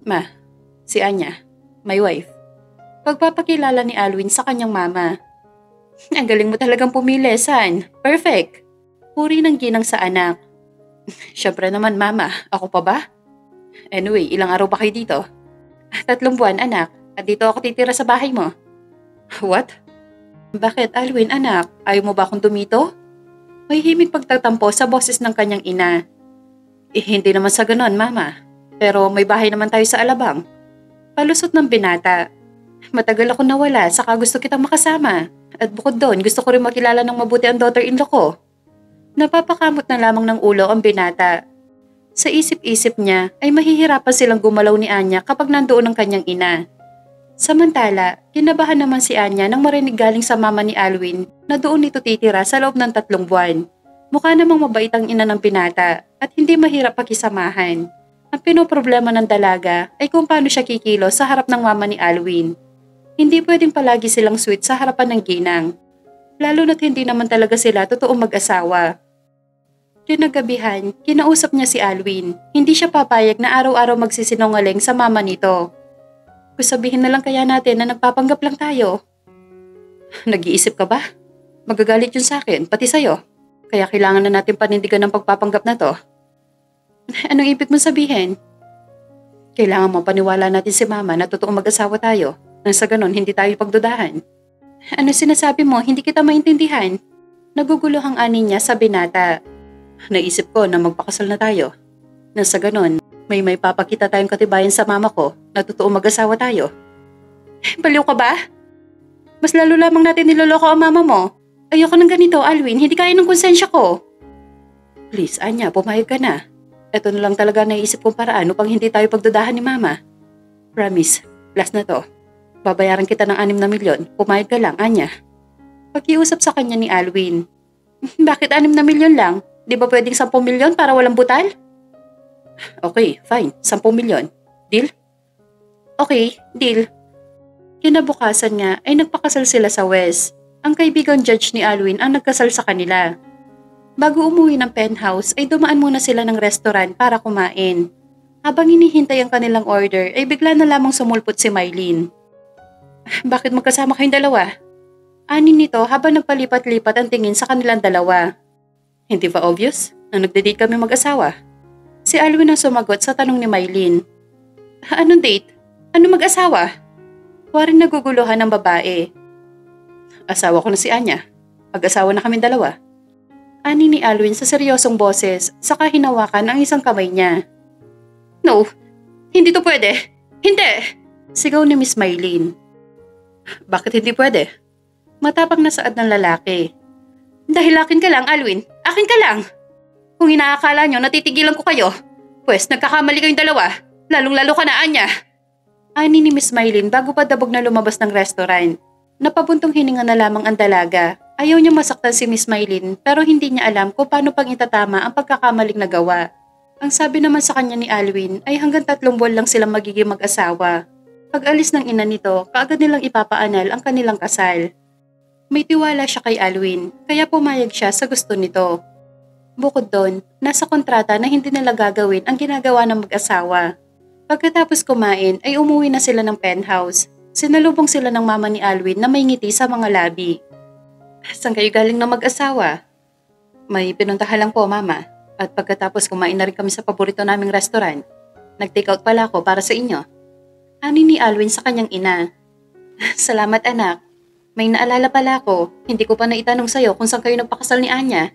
Ma, si Anya, my wife. Pagpapakilala ni Alwin sa kanyang mama. Ang galing mo talagang pumili, son. Perfect. Puri ng ginang sa anak. Siyempre naman mama, ako pa ba? Anyway, ilang araw ba kayo dito? 3 buwan anak, at dito ako titira sa bahay mo. What? Bakit Alwin anak, ayaw mo ba akong dumito? May himig pagtatampo sa boses ng kanyang ina. Hindi naman sa ganon, mama. Pero may bahay naman tayo sa Alabang. Palusot ng binata. Matagal ako nawala, saka gusto kitang makasama. At bukod doon, gusto ko rin makilala ng mabuti ang daughter-in-law ko. Napapakamot na lamang ng ulo ang binata. Sa isip-isip niya ay mahihirapan silang gumalaw ni Anya kapag nandoon ang kanyang ina. Samantala, kinabahan naman si Anya nang marinig galing sa mama ni Alwin na doon ito titira sa loob ng 3 buwan. Mukha namang mabait ang ina ng binata at hindi mahirap pakisamahan. Ang pinoproblema ng dalaga ay kung paano siya kikilos sa harap ng mama ni Alwin. Hindi pwedeng palagi silang sweet sa harapan ng ginang. Lalo na't hindi naman talaga sila totoong mag-asawa. Kinagabihan, kinausap niya si Alwin. Hindi siya papayag na araw-araw magsisinungaling sa mama nito. Kung sabihin na lang kaya natin na nagpapanggap lang tayo. Nag-iisip ka ba? Magagalit yun sa akin, pati sa'yo. Kaya kailangan na natin panindigan ng pagpapanggap na to. Anong ibig mong sabihin? Kailangan mapaniwala natin si mama na totoong mag-asawa tayo. Nang sa ganon, hindi tayo pagdudahan. Ano sinasabi mo? Hindi kita maintindihan. Naguguluhang ani niya sa binata. Naisip ko na magpakasal na tayo. Nang sa ganon, may papakita tayong katibayan sa mama ko na totoong mag-asawa tayo. Baliw ka ba? Mas lalo lamang natin niloloko ang mama mo. Ayoko ng ganito, Alwin. Hindi kaya ng konsensya ko. Please, Anya, pumayag ka na. Ito na lang talaga naisip kong paraan upang hindi tayo pagdudahan ni mama. Promise, last na to. Babayaran kita ng 6 na milyon. Pumayag ka lang, Anya. Pakiusap sa kanya ni Alwin. Bakit 6 na milyon lang? Di ba pwedeng 10 milyon para walang butal? Okay, fine. 10 milyon. Deal? Okay, deal. Kinabukasan nga ay nagpakasal sila sa West. Ang kaibigang judge ni Alwin ang nagkasal sa kanila. Bago umuwi ng penthouse ay dumaan muna sila ng restaurant para kumain. Habang hinihintay ang kanilang order ay bigla na lamang sumulpot si Mylene. Bakit magkasama kayong dalawa? Ani nito habang nagpalipat-lipat ang tingin sa kanilang dalawa. Hindi ba obvious na nagde-date kami mag-asawa? Si Alwin ang sumagot sa tanong ni Mylene. Anong date? Ano mag-asawa? Waring naguguluhan ng babae. Asawa ko na si Anya. Mag-asawa na kami dalawa. Ani ni Alwin sa seryosong boses, saka hinawakan ang isang kamay niya. No, hindi to pwede. Hindi! Sigaw ni Miss Mylene. Bakit hindi pwede? Matapang na saad ng lalaki. Dahil akin ka lang, Alwin. Akin ka lang. Kung inaakala nyo natitigilan ko kayo, pues nagkakamali kayong dalawa. Lalong-lalo ka na, Anya. Ani ni Miss Mylene bago pa dabog na lumabas ng restaurant. Napabuntong hininga na lamang ang dalaga. Ayaw niya masaktan si Miss Mylene pero hindi niya alam kung paano pang itatama ang pagkakamaling nagawa. Ang sabi naman sa kanya ni Alwin ay hanggang 3 buwan lang silang magiging mag-asawa. Pag alis ng ina nito, kaagad nilang ipapaanal ang kanilang kasal. May tiwala siya kay Alwin kaya pumayag siya sa gusto nito. Bukod doon, nasa kontrata na hindi nila gagawin ang ginagawa ng mag-asawa. Pagkatapos kumain ay umuwi na sila ng penthouse. Sinalubong sila ng mama ni Alwin na may ngiti sa mga labi. Saan kayo galing ng mag-asawa? May pinuntahan lang po, mama. At pagkatapos kumain na rin kami sa paborito naming restaurant. Nag-take out pala ako para sa inyo. Ani ni Alwin sa kanyang ina. Salamat anak. May naalala pala ako. Hindi ko pa naitanong sa'yo kung saan kayo nagpakasal ni Anya.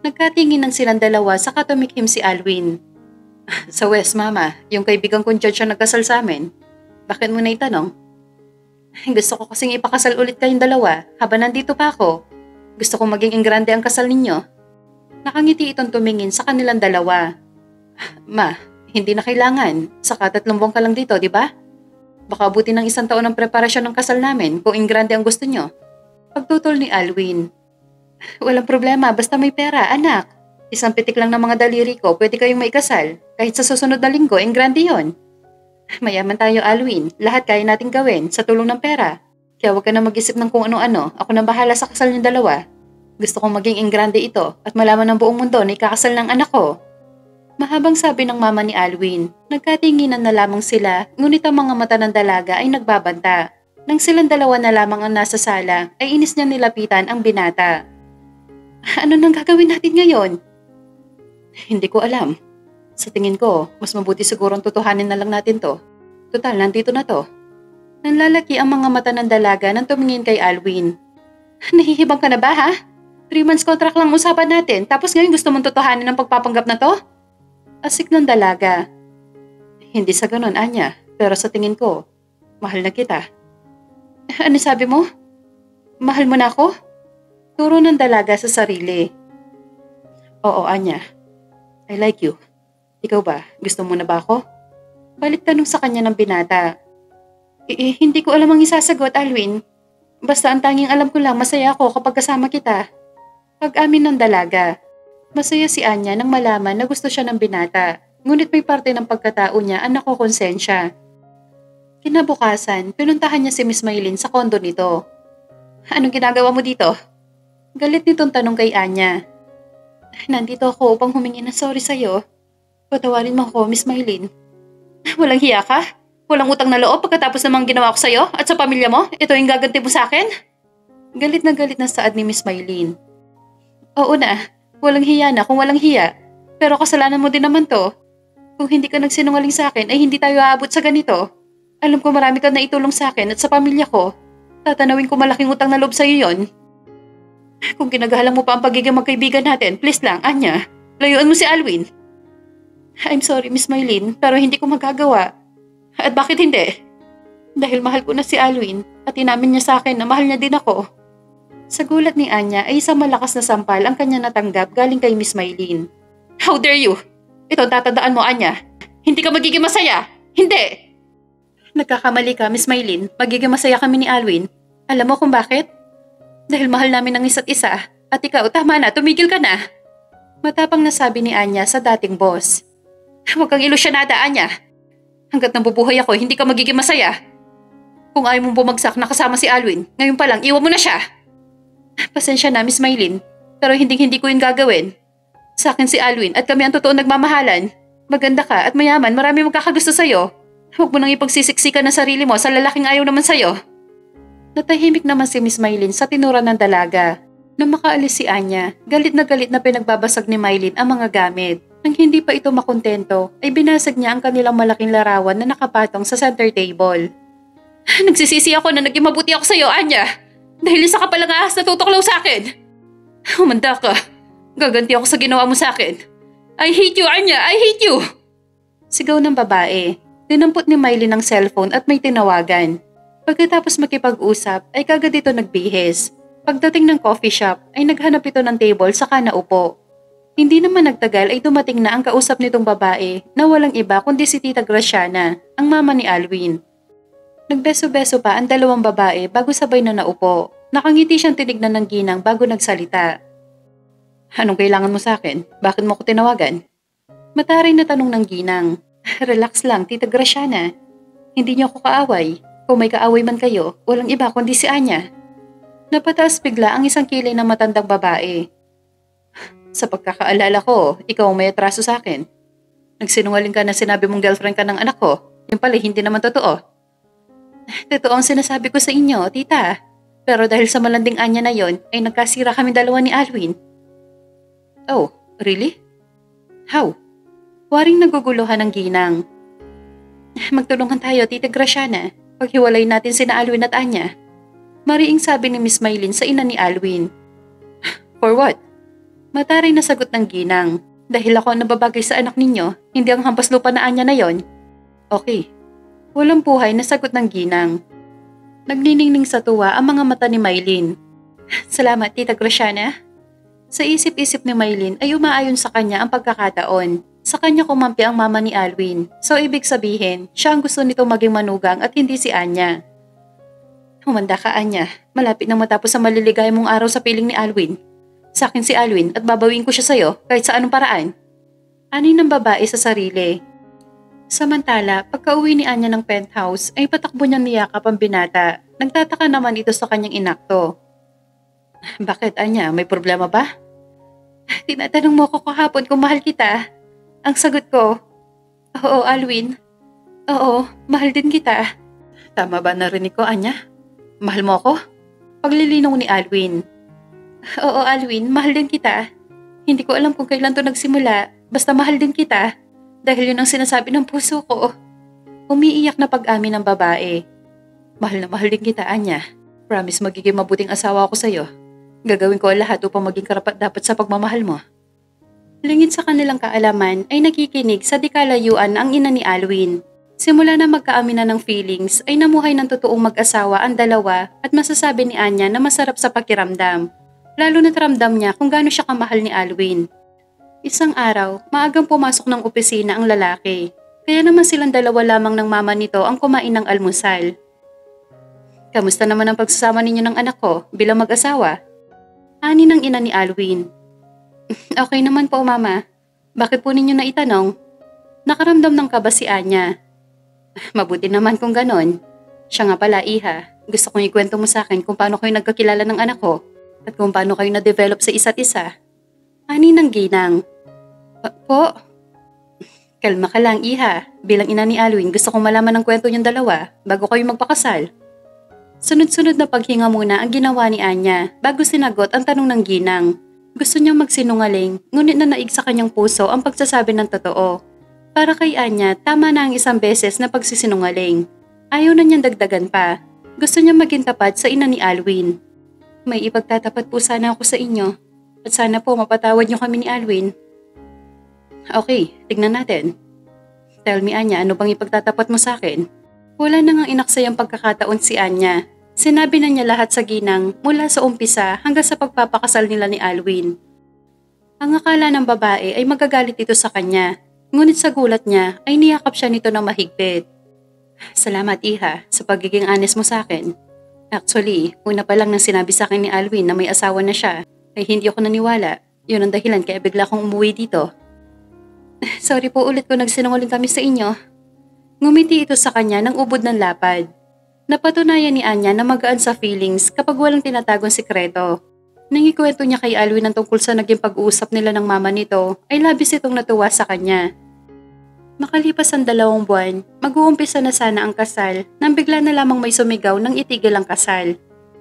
Nagkatinginan silang dalawa saka tumikhim si Alwin. Sa West, mama. Yung kaibigan kong judge ang nagkasal sa amin. Bakit mo naitanong? Gusto ko kasing ipakasal ulit kayong dalawa habang nandito pa ako. Gusto kong maging ingrande ang kasal ninyo. Nakangiti itong tumingin sa kanilang dalawa. Ma, hindi na kailangan. Saka 3 buwan ka lang dito, di ba? Baka abutin ng 1 taon ang preparasyon ng kasal namin kung ingrande ang gusto nyo. Pagtutol ni Alwin. Walang problema, basta may pera, anak. 1 pitik lang ng mga daliri ko, pwede kayong maikasal. Kahit sa susunod na linggo, ingrande yon. Mayaman tayo, Alwin. Lahat kaya nating gawin sa tulong ng pera. Kaya huwag ka na mag-isip ng kung ano-ano. Ako nang bahala sa kasal niyong dalawa. Gusto kong maging ingrande ito at malaman ng buong mundo na ikakasal ng anak ko. Mahabang sabi ng mama ni Alwin. Nagkatinginan na lamang sila, ngunit ang mga mata ng dalaga ay nagbabanta. Nang silang dalawa na lamang ang nasa sala, ay inis niya nilapitan ang binata. Ano nang gagawin natin ngayon? Hindi ko alam. Sa tingin ko, mas mabuti sigurong tutuhanin na lang natin to. Total, nandito na to. Nanlalaki ang mga mata ng dalaga nang tumingin kay Alwin. Nahihibang ka na ba, ha? 3 months contract lang usapan natin, tapos ngayon gusto mong tutuhanin ang pagpapanggap na to? Asik ng dalaga. Hindi sa ganun, Anya. Pero sa tingin ko, mahal na kita. Ano sabi mo? Mahal mo na ako? Turo ng dalaga sa sarili. Oo, Anya. I like you. Ikaw ba? Gusto mo na ba ako? Balik tanong sa kanya ng binata. Hindi ko alam ang isasagot, Alwin. Basta ang tanging alam ko lang, masaya ako kapag kasama kita. Pag-amin ng dalaga. Masaya si Anya nang malaman na gusto siya ng binata. Ngunit may parte ng pagkatao niya ang nakokonsensya. Kinabukasan, pinuntahan niya si Miss Maylin sa kondo nito. Anong ginagawa mo dito? Galit nitong tanong kay Anya. Nandito ako upang humingi ng sorry sa'yo. Patawarin mo ako, Miss Maylin. Walang hiya ka? Walang utang na loob pagkatapos ng mga ginawa ko sa'yo at sa pamilya mo? Ito yung gaganti mo sa akin? Galit na saad ni Miss Maylin. Oo na, walang hiya na kung walang hiya. Pero kasalanan mo din naman to. Kung hindi ka nagsinungaling sa akin ay hindi tayo aabot sa ganito. Alam ko marami ka na itulong sa akin at sa pamilya ko. Tatanawin ko malaking utang na loob sa'yo yon. Kung ginagalang mo pa ang pagiging magkaibigan natin, please lang, Anya, layuan mo si Alwin. I'm sorry, Miss Maylin, pero hindi ko magagawa. At bakit hindi? Dahil mahal ko na si Alwin at inamin niya sa akin na mahal niya din ako. Sa gulat ni Anya ay isang malakas na sampal ang kanya natanggap galing kay Miss Maylin. How dare you? Ito tatandaan mo, Anya. Hindi ka magiging masaya. Hindi! Nagkakamali ka, Miss Maylin. Magiging masaya kami ni Alwin. Alam mo kung bakit? Dahil mahal namin ang isa't isa. At ikaw, tama na, tumigil ka na. Matapang na sabi ni Anya sa dating boss. Huwag kang ilusyonada, Anya. Hanggat nabubuhay ako, hindi ka magiging masaya. Kung ayaw mong bumagsak na kasama si Alwin, ngayon pa lang, iwan mo na siya. Pasensya na, Miss Maylin, pero hindi ko yun gagawin. Sa akin si Alwin at kami ang totoo nagmamahalan. Maganda ka at mayaman, marami magkakagusto sa'yo. Huwag mo nang ipagsisiksikan ng sarili mo sa lalaking ayaw naman sa'yo. Natahimik naman si Miss Maylin sa tinura ng dalaga. Nang makaalis si Anya, galit na pinagbabasag ni Maylin ang mga gamit. Nang hindi pa ito makontento, ay binasag niya ang kanilang malaking larawan na nakapatong sa center table. Nagsisisi ako na naging mabuti ako sa'yo, Anya. Dahil isa ka palang ahas na tutuklaw sa akin. Humanda ka. Gaganti ako sa ginawa mo sa akin. I hate you, Anya! I hate you! Sigaw ng babae. Dinampot ni Maylin ang cellphone at may tinawagan. Pagkatapos makipag-usap, ay kagad ito nagbihis. Pagdating ng coffee shop, ay naghanap ito ng table saka naupo. Hindi naman nagtagal ay dumating na ang kausap nitong babae na walang iba kundi si Tita Graciana, ang mama ni Alwin. Nagbeso-beso pa ang dalawang babae bago sabay na naupo. Nakangiti siyang tinignan ng ginang bago nagsalita. Anong kailangan mo sa akin? Bakit mo ko tinawagan? Mataray na tanong ng ginang. Relax lang, Tita Graciana. Hindi niyo ako kaaway. Kung may kaaway man kayo, walang iba kundi si Anya. Napataas bigla ang isang kilay ng matandang babae. Sa pagkakaalala ko, ikaw ang may atraso sa akin. Nagsinungaling ka na sinabi mong girlfriend ka ng anak ko. Yung pala, hindi naman totoo. Totoo ang sinasabi ko sa inyo, tita. Pero dahil sa malanding Anya na yon, ay nagkasira kami dalawa ni Alwin. Oh, really? How? Waring naguguluhan ng ginang. Magtulungan tayo, Tita Graciana. Paghiwalay natin sina Alwin at Anya. Mariing sabi ni Miss Maylin sa ina ni Alwin. For what? Mataray na sagot ng ginang. Dahil ako ang nababagay sa anak ninyo, hindi ang hampas lupa na Anya na yon. Okay. Walang buhay na sagot ng ginang. Nagniningning sa tuwa ang mga mata ni Mylene. Salamat, Tita Graciana. Sa isip-isip ni Mylene ay umaayon sa kanya ang pagkakataon. Sa kanya kumampi ang mama ni Alwin. So ibig sabihin, siya ang gusto nito maging manugang at hindi si Anya. Humanda ka, Anya. Malapit nang matapos ang maliligaya mong araw sa piling ni Alwin. Sa akin si Alwin at babawiin ko siya sa'yo kahit sa anong paraan. Ani ng babae sa sarili. Samantala, pagka-uwi ni Anya ng penthouse ay patakbo niyang niyakap ang binata. Nagtataka naman ito sa kanyang inakto. Bakit, Anya? May problema ba? Tinatanong mo ko kahapon kung mahal kita. Ang sagot ko, oo, Alwin. Oo, mahal din kita. Tama ba narinig ko, Anya? Mahal mo ako? Paglilinaw ni Alwin. Oo, Alwin, mahal din kita. Hindi ko alam kung kailan to nagsimula. Basta mahal din kita. Dahil yun ang sinasabi ng puso ko. Umiiyak na pag-amin ng babae. Mahal na mahal din kita, Anya. Promise magiging mabuting asawa ako sa'yo. Gagawin ko ang lahat upang maging karapat-dapat sa pagmamahal mo. Lingid sa kanilang kaalaman ay nakikinig sa dikalayuan ang ina ni Alwin. Simula na magkaaminan ng feelings ay namuhay ng totoong mag-asawa ang dalawa at masasabi ni Anya na masarap sa pakiramdam. Lalo na't ramdam niya kung gaano siya kamahal ni Alwin. Isang araw, maagang pumasok ng opisina ang lalaki. Kaya naman silang dalawa lamang ng mama nito ang kumain ng almusal. Kamusta naman ang pagsasama ninyo ng anak ko bilang mag-asawa? Ani ng ina ni Alwin. Okay naman po, mama. Bakit po ninyo naitanong? Nakaramdam ng kaba si Anya. Mabuti naman kung ganon. Siya nga pala, iha. Gusto kong ikwento mo sa akin kung paano kayo nagkakilala ng anak ko at kung paano kayo na-develop sa isa't isa. Ani ng ginang. Po? Kalma ka lang, iha. Bilang ina ni Alwin, gusto kong malaman ng kwento niyong dalawa bago kayo magpakasal. Sunod-sunod na paghinga muna ang ginawa ni Anya bago sinagot ang tanong ng ginang. Gusto niyang magsinungaling, ngunit nanaig sa kanyang puso ang pagsasabi ng totoo. Para kay Anya, tama na ang isang beses na pagsisinungaling. Ayaw na niyang dagdagan pa. Gusto niyang maging tapat sa ina ni Alwin. May ipagtatapat po sana ako sa inyo. At sana po mapatawad niyo kami ni Alwin. Okay, tignan natin. Tell me, Anya, ano bang ipagtatapat mo sa akin? Wala na ngang inaksayang pagkakataon si Anya. Sinabi na niya lahat sa ginang mula sa umpisa hanggang sa pagpapakasal nila ni Alwin. Ang akala ng babae ay magagalit ito sa kanya. Ngunit sa gulat niya ay niyakap siya nito ng mahigpit. Salamat, iha, sa pagiging honest mo sa akin. Actually, una pa lang nang sinabi sa akin ni Alwin na may asawa na siya, ay hindi ako naniwala. Yun ang dahilan kaya bigla akong umuwi dito. Sorry po ulit kung nagsinungaling kami sa inyo. Ngumiti ito sa kanya ng ubod ng lapad. Napatunayan ni Anya na magaan sa feelings kapag walang tinatagong sikreto. Nang ikwento niya kay Alwin ang tungkol sa naging pag-uusap nila ng mama nito, ay labis itong natuwa sa kanya. Makalipas ang 2 buwan, mag-uumpisa na sana ang kasal nang bigla na lamang may sumigaw nang itigil ang kasal.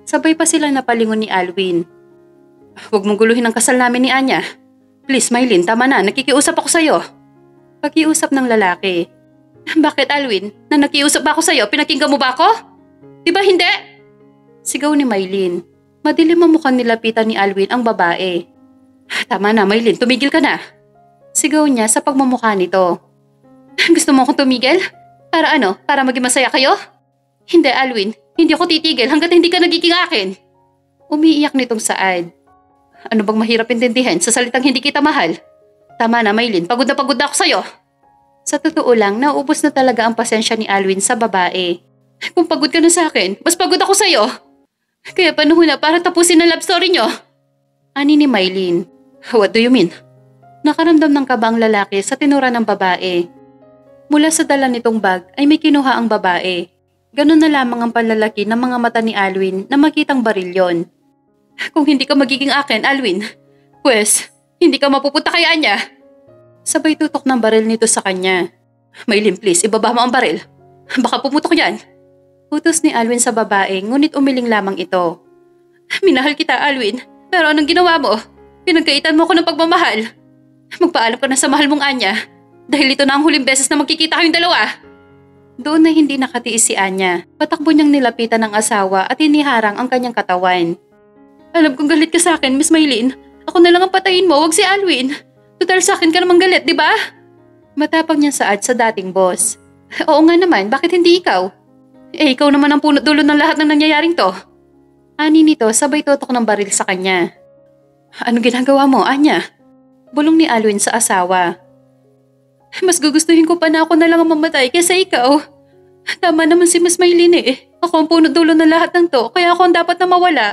Sabay pa sila napalingon ni Alwin. Huwag mong guluhin ang kasal namin ni Anya. Please, Mylene, tama na. Nakikiusap ako sa'yo. Pakiusap ng lalaki. Bakit, Alwin? Na nakiusap ba ako sa'yo? Pinakinggan mo ba ako? Diba hindi? Sigaw ni Mylene. Madilim ang mukhang nilapitan ni Alwin ang babae. Tama na, Mylene. Tumigil ka na. Sigaw niya sa pagmamukha nito. Gusto mo akong tumigil? Para ano? Para maging masaya kayo? Hindi, Alwin. Hindi ako titigil hanggat hindi ka nagiging akin. Umiiyak nitong Saad. Ano bang mahirap intindihin sa salitang hindi kita mahal? Tama na, Mylene. Pagod na ako sa'yo. Sa totoo lang, nauubos na talaga ang pasensya ni Alwin sa babae. Kung pagod ka na sa akin, mas pagod ako sa'yo. Kaya panahon na para tapusin ang love story nyo. Ani ni Mylene. What do you mean? Nakaramdam ng kaba ang lalaki sa tinura ng babae. Mula sa dala nitong bag ay may kinuha ang babae. Ganun na lamang ang panlalaki ng mga mata ni Alwin na makitang barilyon. Kung hindi ka magiging akin, Alwin, pues, hindi ka mapupunta kay Anya. Sabay tutok ng baril nito sa kanya. Mylene, please, ibaba mo ang baril. Baka pumutok yan. Utos ni Alwin sa babae, ngunit umiling lamang ito. Minahal kita, Alwin, pero anong ginawa mo? Pinagkaitan mo ko ng pagmamahal. Magpaalam ka na sa mahal mong Anya, dahil ito na ang huling beses na magkikita kayong dalawa. Doon na hindi nakatiis si Anya. Patakbo niyang nilapitan ng asawa at iniharang ang kanyang katawan. Alam kong galit ka sa akin, Miss Mylene. Ako na lang ang patayin mo, wag si Alwin. Total sa akin ka namang galit, di ba? Matapang niyang saad sa dating boss. Oo nga naman, bakit hindi ikaw? Ikaw naman ang punot dulo ng lahat ng nangyayaring to. Ani nito sabay tutok ng baril sa kanya. Anong ginagawa mo, Anya? Bulong ni Alwin sa asawa. Mas gugustuhin ko pa na ako na lang ang mamatay kaysa ikaw. Tama naman si Mas Maylin eh. Ako ang punot dulo ng lahat ng to, kaya ako ang dapat na mawala.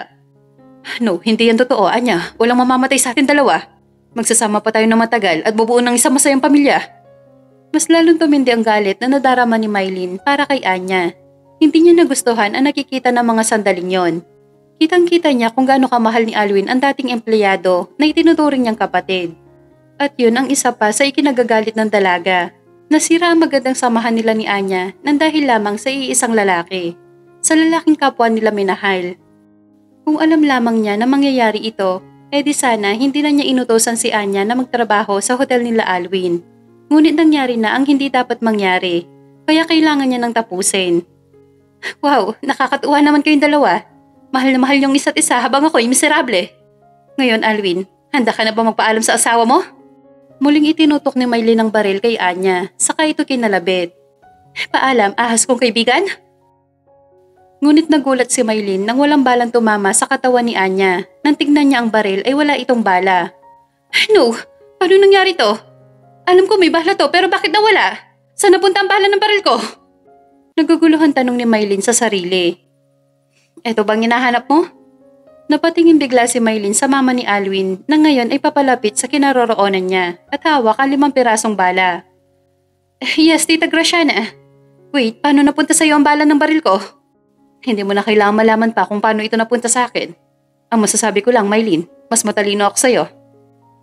No, hindi yan totoo, Anya. Walang mamamatay sa atin dalawa. Magsasama pa tayo ng matagal at bubuo ng isang masayang pamilya. Mas lalong tumindi ang galit na nadarama ni Maylin para kay Anya. Hindi niya nagustuhan ang nakikita ng mga sandaling yon. Kitang-kita niya kung gaano kamahal ni Alwin ang dating empleyado na itinuturing niyang kapatid. At yun ang isa pa sa ikinagagalit ng dalaga. Nasira ang magandang samahan nila ni Anya nang dahil lamang sa iisang lalaki. Sa lalaking kapwa nila minahal. Kung alam lamang niya na mangyayari ito, di sana hindi na niya inutosan si Anya na magtrabaho sa hotel nila Alwin. Ngunit nangyari na ang hindi dapat mangyari, kaya kailangan niya nang tapusin. Wow, nakakatuwa naman kayong dalawa. Mahal na mahal yung isa't isa habang ako'y miserable. Ngayon, Alwin, handa ka na ba magpaalam sa asawa mo? Muling itinutok ni Maylin ang baril kay Anya, saka ito kinalabit. Paalam, ahas kong kaibigan? Ngunit nagulat si Maylin nang walang balang tumama sa katawan ni Anya. Nang tignan niya ang baril ay wala itong bala. No, paano nangyari to? Alam ko may bala to pero bakit nawala? Saan napunta ang bala ng baril ko? Naguguluhan tanong ni Maylin sa sarili. Eto bang hinahanap mo? Napatingin bigla si Maylin sa mama ni Alwin na ngayon ay papalapit sa kinaroroonan niya at hawak ang 5 pirasong bala. Yes, Tita Graciana. Wait, paano napunta sa iyo ang bala ng baril ko? Hindi mo na kailangan malaman pa kung paano ito napunta sa akin. Ang masasabi ko lang, Maylin, mas matalino ako sa iyo.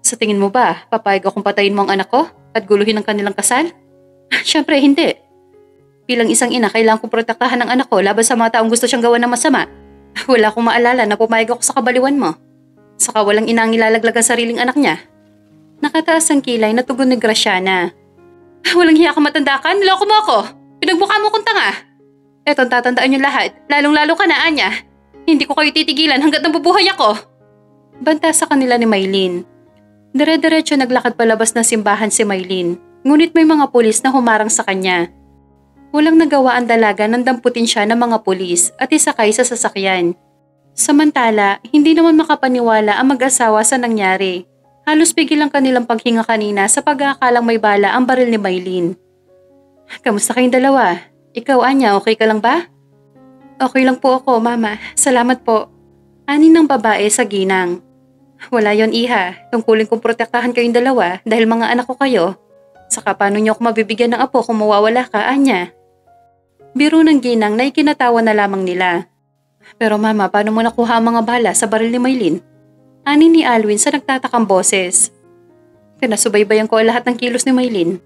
Sa tingin mo ba, papayag akong patayin mo ang anak ko at guluhin ang kanilang kasal? Siyempre hindi. Bilang isang ina, kailangan kong protektahan ang anak ko laban sa mga taong gusto siyang gawa ng masama. Wala akong maalala na pumayag ako sa kabaliwan mo. Saka walang inang ilalaglag ang sariling anak niya. Nakataas ang kilay na tugon ni Graciana. Walang hiya ka matanda ka, niloko mo ako. Pinagmukha mo kong tanga. Eto, tatandaan niyo lahat, lalong-lalo ka na, Anya. Hindi ko kayo titigilan hanggat nabubuhay ako. Banta sa kanila ni Maylin. Dire-diretso naglakad palabas ng simbahan si Maylin, ngunit may mga pulis na humarang sa kanya. Walang nagawa ang dalaga nang damputin siya ng mga pulis at isakay sa sasakyan. Samantala, hindi naman makapaniwala ang mag-asawa sa nangyari. Halos pigil ang kanilang paghinga kanina sa pag-aakalang may bala ang baril ni Maylin. Kamusta kayong dalawa? Ikaw, Anya, okay ka lang ba? Okay lang po ako, Mama. Salamat po. Ani ng babae sa ginang. Wala yon, Iha. Tungkulin kong protektahan kayong dalawa dahil mga anak ko kayo. Saka paano niyo ako mabibigyan ng apo kung mawawala ka, Anya? Biro ng ginang na ikinatawa na lamang nila. Pero Mama, paano mo nakuha ang mga bala sa baril ni Maylin? Ani ni Alwin sa nagtatakang boses. Pinasubaybayan ko ang lahat ng kilos ni Maylin.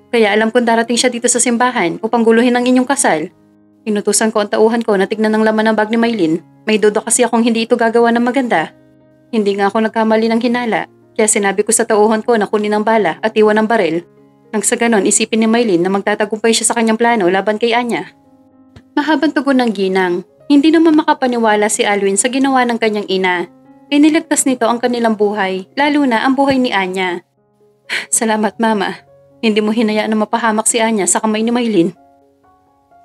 Kaya alam kong darating siya dito sa simbahan upang guluhin ang inyong kasal. Inutusan ko ang tauhan ko na tignan ng laman ng bag ni Maylin. May duda kasi akong hindi ito gagawa ng maganda. Hindi nga ako nagkamali ng hinala, kaya sinabi ko sa tauhan ko na kunin ang bala at iwan ang baril. Nang sa ganon, isipin ni Maylin na magtatagumpay siya sa kanyang plano laban kay Anya. Mahabang tugon ng ginang, hindi naman makapaniwala si Alwin sa ginawa ng kanyang ina. Iniligtas nito ang kanilang buhay, lalo na ang buhay ni Anya. Salamat, Mama. Hindi mo hinayaan na mapahamak si Anya sa kamay ni Maylin.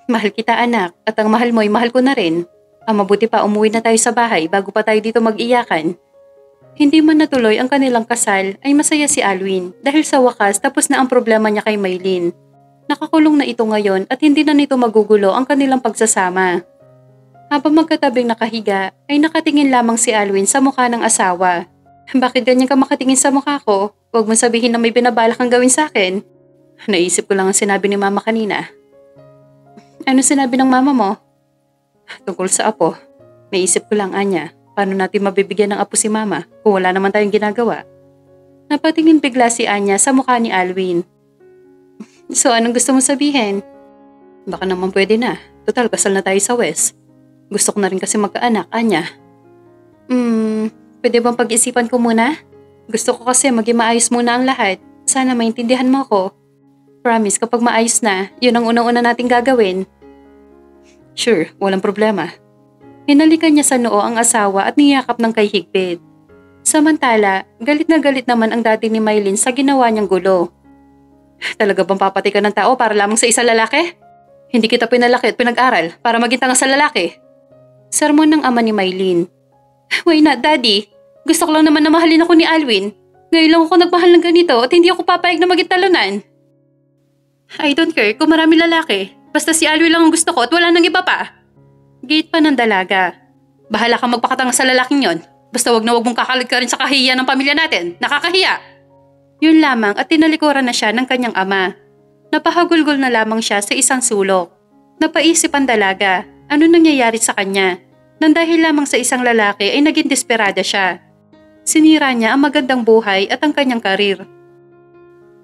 Mahal kita, anak, at ang mahal mo ay mahal ko na rin. Ang mabuti pa umuwi na tayo sa bahay bago pa tayo dito mag-iyakan. Hindi man natuloy ang kanilang kasal ay masaya si Alwin dahil sa wakas tapos na ang problema niya kay Maylin. Nakakulong na ito ngayon at hindi na nito magugulo ang kanilang pagsasama. Habang magkatabing nakahiga ay nakatingin lamang si Alwin sa mukha ng asawa. Bakit ganyan ka makatingin sa mukha ko? Huwag mo sabihin na may binabalak kang gawin sa akin. Naisip ko lang ang sinabi ni Mama kanina. Ano sinabi ng Mama mo? Tungkol sa apo. Naisip ko lang, Anya. Paano natin mabibigyan ng apo si Mama kung wala naman tayong ginagawa? Napatingin bigla si Anya sa mukha ni Alwin. So anong gusto mo sabihin? Baka naman pwede na. Total, kasal na tayo sa West. Gusto ko na rin kasi magkaanak, Anya. Pwede bang pag-isipan ko muna? Gusto ko kasi maging maayos muna ang lahat. Sana maintindihan mo ako. Promise, kapag maayos na, yun ang unang-una nating gagawin. Sure, walang problema. Hinalikan niya sa noo ang asawa at niyakap ng kay higpit. Samantala, galit na galit naman ang dati ni Maylin sa ginawa niyang gulo. Talaga bang papatay ka ng tao para lamang sa isang lalaki? Hindi kita pinalaki at pinag-aral para maging tanga sa lalaki. Sermon ng ama ni Mylene. Why not, Daddy? Gusto ko lang naman na mahalin ako ni Alwin. Ngayon lang ako nagmahal ng ganito at hindi ako papayag na maging talunan. I don't care kung marami lalaki. Basta si Alwin lang ang gusto ko at wala nang iba pa. Gate pa ng dalaga. Bahala kang magpakatanga sa lalaking yon. Basta wag na wag mong kakalig ka rin sa kahihiyan ng pamilya natin. Nakakahiya. Yun lamang at tinalikuran na siya ng kanyang ama. Napahagulgol na lamang siya sa isang sulok. Napaisip ang dalaga. Ano nangyayari sa kanya? Nang dahil lamang sa isang lalaki ay naging desperada siya. Sinira niya ang magandang buhay at ang kanyang karir.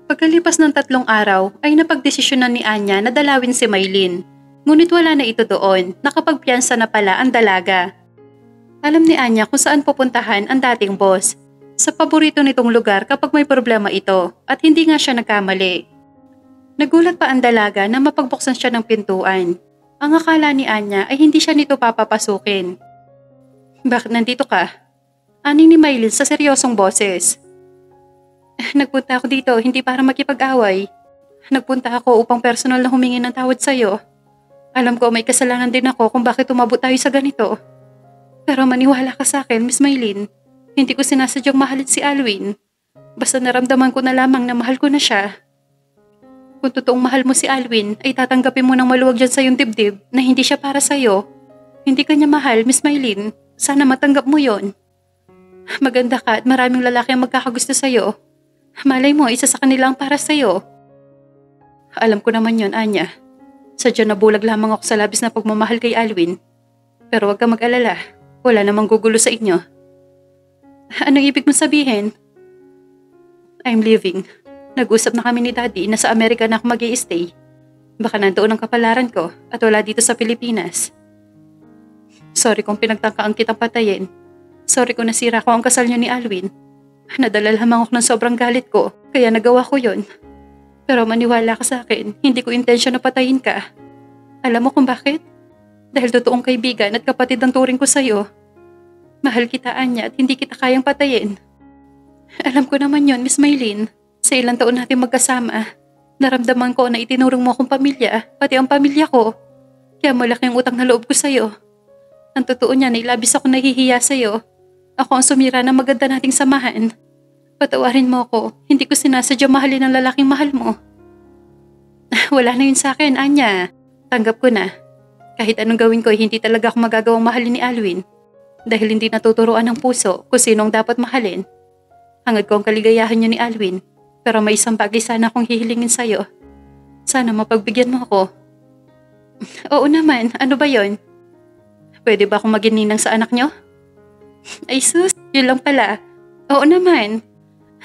Pagkalipas ng 3 araw ay napagdesisyonan ni Anya na dalawin si Mylene. Ngunit wala na ito doon, nakapagpiyansa na pala ang dalaga. Alam ni Anya kung saan pupuntahan ang dating boss. Sa paborito nitong lugar kapag may problema ito at hindi nga siya nagkamali. Nagulat pa ang dalaga na mapagbuksan siya ng pintuan. Ang akala ni Anya ay hindi siya nito papapasukin. Bakit nandito ka? Aning ni Mylene sa seryosong boses. Nagpunta ako dito hindi para makipag-away. Nagpunta ako upang personal na humingi ng tawad sa'yo. Alam ko may kasalanan din ako kung bakit umabot tayo sa ganito. Pero maniwala ka sa akin, Miss Mylene. Hindi ko sinasadyang mahalin si Alwin. Basta naramdaman ko na lamang na mahal ko na siya. Kung totoong mahal mo si Alwin, ay tatanggapin mo ng maluwag dyan sa iyong dibdib na hindi siya para sa'yo. Hindi ka niya mahal, Miss Mylene. Sana matanggap mo yon. Maganda ka at maraming lalaki ang magkakagusto sa'yo. Malay mo, isa sa kanila ang para sa'yo. Alam ko naman yon, Anya. Sadya nabulag lamang ako sa labis na pagmamahal kay Alwin. Pero huwag ka mag-alala. Wala namang gugulo sa inyo. Anong ibig mong sabihin? I'm leaving. Nag-usap na kami ni Daddy na sa Amerika na ako mag-i-stay. Baka nandoon ang kapalaran ko at wala dito sa Pilipinas. Sorry kung pinagtangkaan kitang patayin. Sorry kung nasira ko ang kasal niyo ni Alwin. Nadala lamang ako ng sobrang galit ko, kaya nagawa ko yon. Pero maniwala ka sa akin, hindi ko intensyon na patayin ka. Alam mo kung bakit? Dahil totoong kaibigan at kapatid ang turing ko sa'yo. Mahal kita, Anya, at hindi kita kayang patayin. Alam ko naman yon, Miss Mylene. Sa ilang taon natin magkasama, naramdaman ko na itinurong mo akong pamilya, pati ang pamilya ko. Kaya malaki ang utang na loob ko sa'yo. Ang totoo niya na labis ako nahihiya sa'yo. Ako ang sumira ng maganda nating samahan. Patawarin mo ako, hindi ko sinasadya mahalin ang lalaking mahal mo. Wala na yun sa akin, Anya. Tanggap ko na. Kahit anong gawin ko, hindi talaga ako magagawang mahalin ni Alwin. Dahil hindi natuturuan ng puso kung sinong dapat mahalin. Hangad ko ang kaligayahan niyo ni Alwin. Pero may isang bagay sana akong hihilingin sa'yo. Sana mapagbigyan mo ako. Oo naman, ano ba yon? Pwede ba akong maging ninang sa anak niyo? Ay sus, yun lang pala. Oo naman.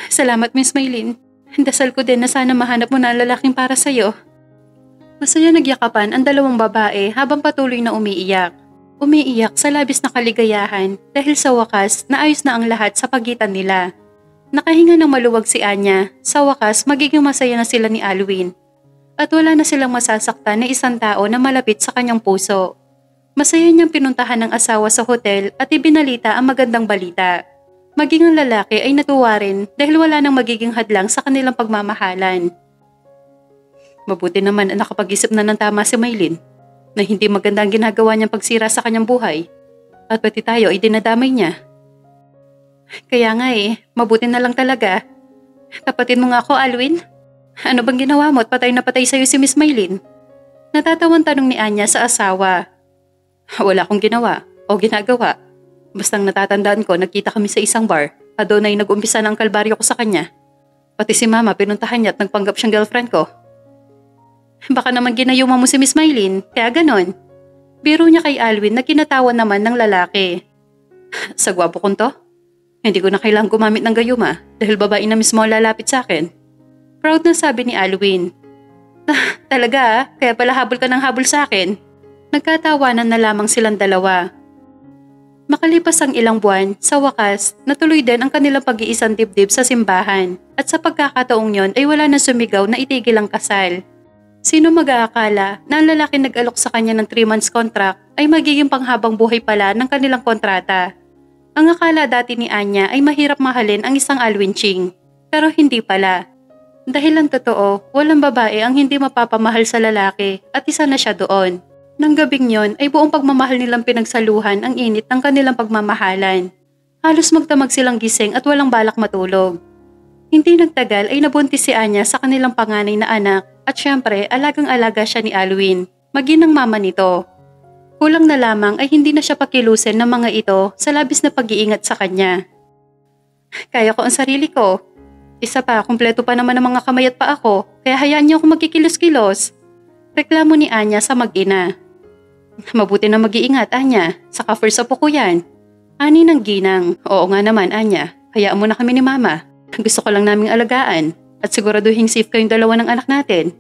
Salamat, Miss Mylene. Dasal ko din na sana mahanap mo na ang lalaking para sa'yo. Masaya nagyakapan ang dalawang babae habang patuloy na umiiyak. Umiiyak sa labis na kaligayahan dahil sa wakas naayos na ang lahat sa pagitan nila. Nakahinga ng maluwag si Anya. Sa wakas, magiging masaya na sila ni Alwin. At wala na silang masasaktan na isang tao na malapit sa kanyang puso. Masaya niyang pinuntahan ng asawa sa hotel at ibinalita ang magandang balita. Maging ang lalaki ay natuwa rin dahil wala nang magiging hadlang sa kanilang pagmamahalan. Mabuti naman na nakapag-isip na ng tama si Mylene na hindi maganda ang ginagawa niyang pagsira sa kanyang buhay at pati tayo ay dinadamay niya. Kaya nga mabuti na lang talaga. Tapatin mo nga ako, Alwin. Ano bang ginawa mo at patay na patay sa'yo si Miss Mylene? Natatawang tanong ni Anya sa asawa. Wala akong ginawa o ginagawa. Bastang natatandaan ko, nagkita kami sa isang bar at doon ay nag-umpisa na ang kalbaryo ko sa kanya. Pati si Mama pinuntahan niya at nagpanggap siyang girlfriend ko. Baka naman ginayuma mo si Miss Mylene, kaya ganon. Biro niya kay Alwin na kinatawan naman ng lalaki. Sa gwapo kong to? Hindi ko na kailangang gumamit ng gayuma dahil babae na mismo ang lalapit sa akin. Proud na sabi ni Alwin. Talaga kaya pala habol ka ng habol sa akin. Nagkatawanan na lamang silang dalawa. Makalipas ang ilang buwan, sa wakas, natuloy din ang kanilang pag-iisang dibdib sa simbahan at sa pagkakataong yon ay wala na sumigaw na itigil ang kasal. Sino mag-aakala na ang lalaki nag-alok sa kanya ng 3 months contract ay magiging panghabang buhay pala ng kanilang kontrata. Ang akala dati ni Anya ay mahirap mahalin ang isang Alwin Ching, pero hindi pala. Dahil ang totoo, walang babae ang hindi mapapamahal sa lalaki at isa na siya doon. Nang gabing yon ay buong pagmamahal nilang pinagsaluhan ang init ng kanilang pagmamahalan. Halos magdamag silang gising at walang balak matulog. Hindi nagtagal ay nabuntis si Anya sa kanilang panganay na anak at syempre alagang-alaga siya ni Alwin, maginang mama nito. Kulang na lamang ay hindi na siya pakilusin ng mga ito sa labis na pag-iingat sa kanya. Kaya ko ang sarili ko. Isa pa, kumpleto pa naman ang mga kamay at paa ko, kaya hayaan niyo ako magkikilos-kilos. Reklamo ni Anya sa mag-ina. Mabuti na mag-iingat, Anya. Saka first apo ko yan. Ani ng ginang. Oo nga naman, Anya. Hayaan mo na kami ni Mama. Gusto ko lang naming alagaan. At siguraduhin safe kayong dalawa ng anak natin.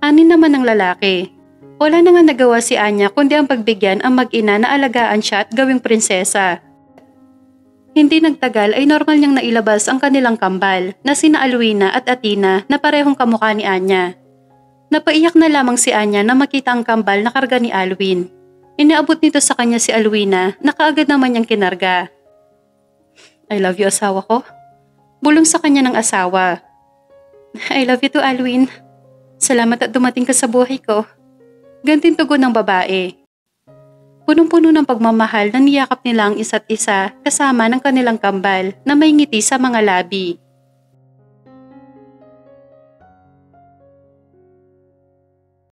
Ani naman ng lalaki. Wala na nga nagawa si Anya kundi ang pagbigyan ang mag-ina na alagaan siya at gawing prinsesa. Hindi nagtagal ay normal niyang nailabas ang kanilang kambal na sina Alwina at Athena na parehong kamukha ni Anya. Napaiyak na lamang si Anya na makita ang kambal na karga ni Alwin. Inaabot nito sa kanya si Alwina na kaagad naman niyang kinarga. I love you, asawa ko. Bulong sa kanya ng asawa. I love you too, Alwin. Salamat at dumating ka sa buhay ko. Ganting tugon ng babae. Punong-puno ng pagmamahal na niyakap nila ang isa't isa kasama ng kanilang kambal na may ngiti sa mga labi.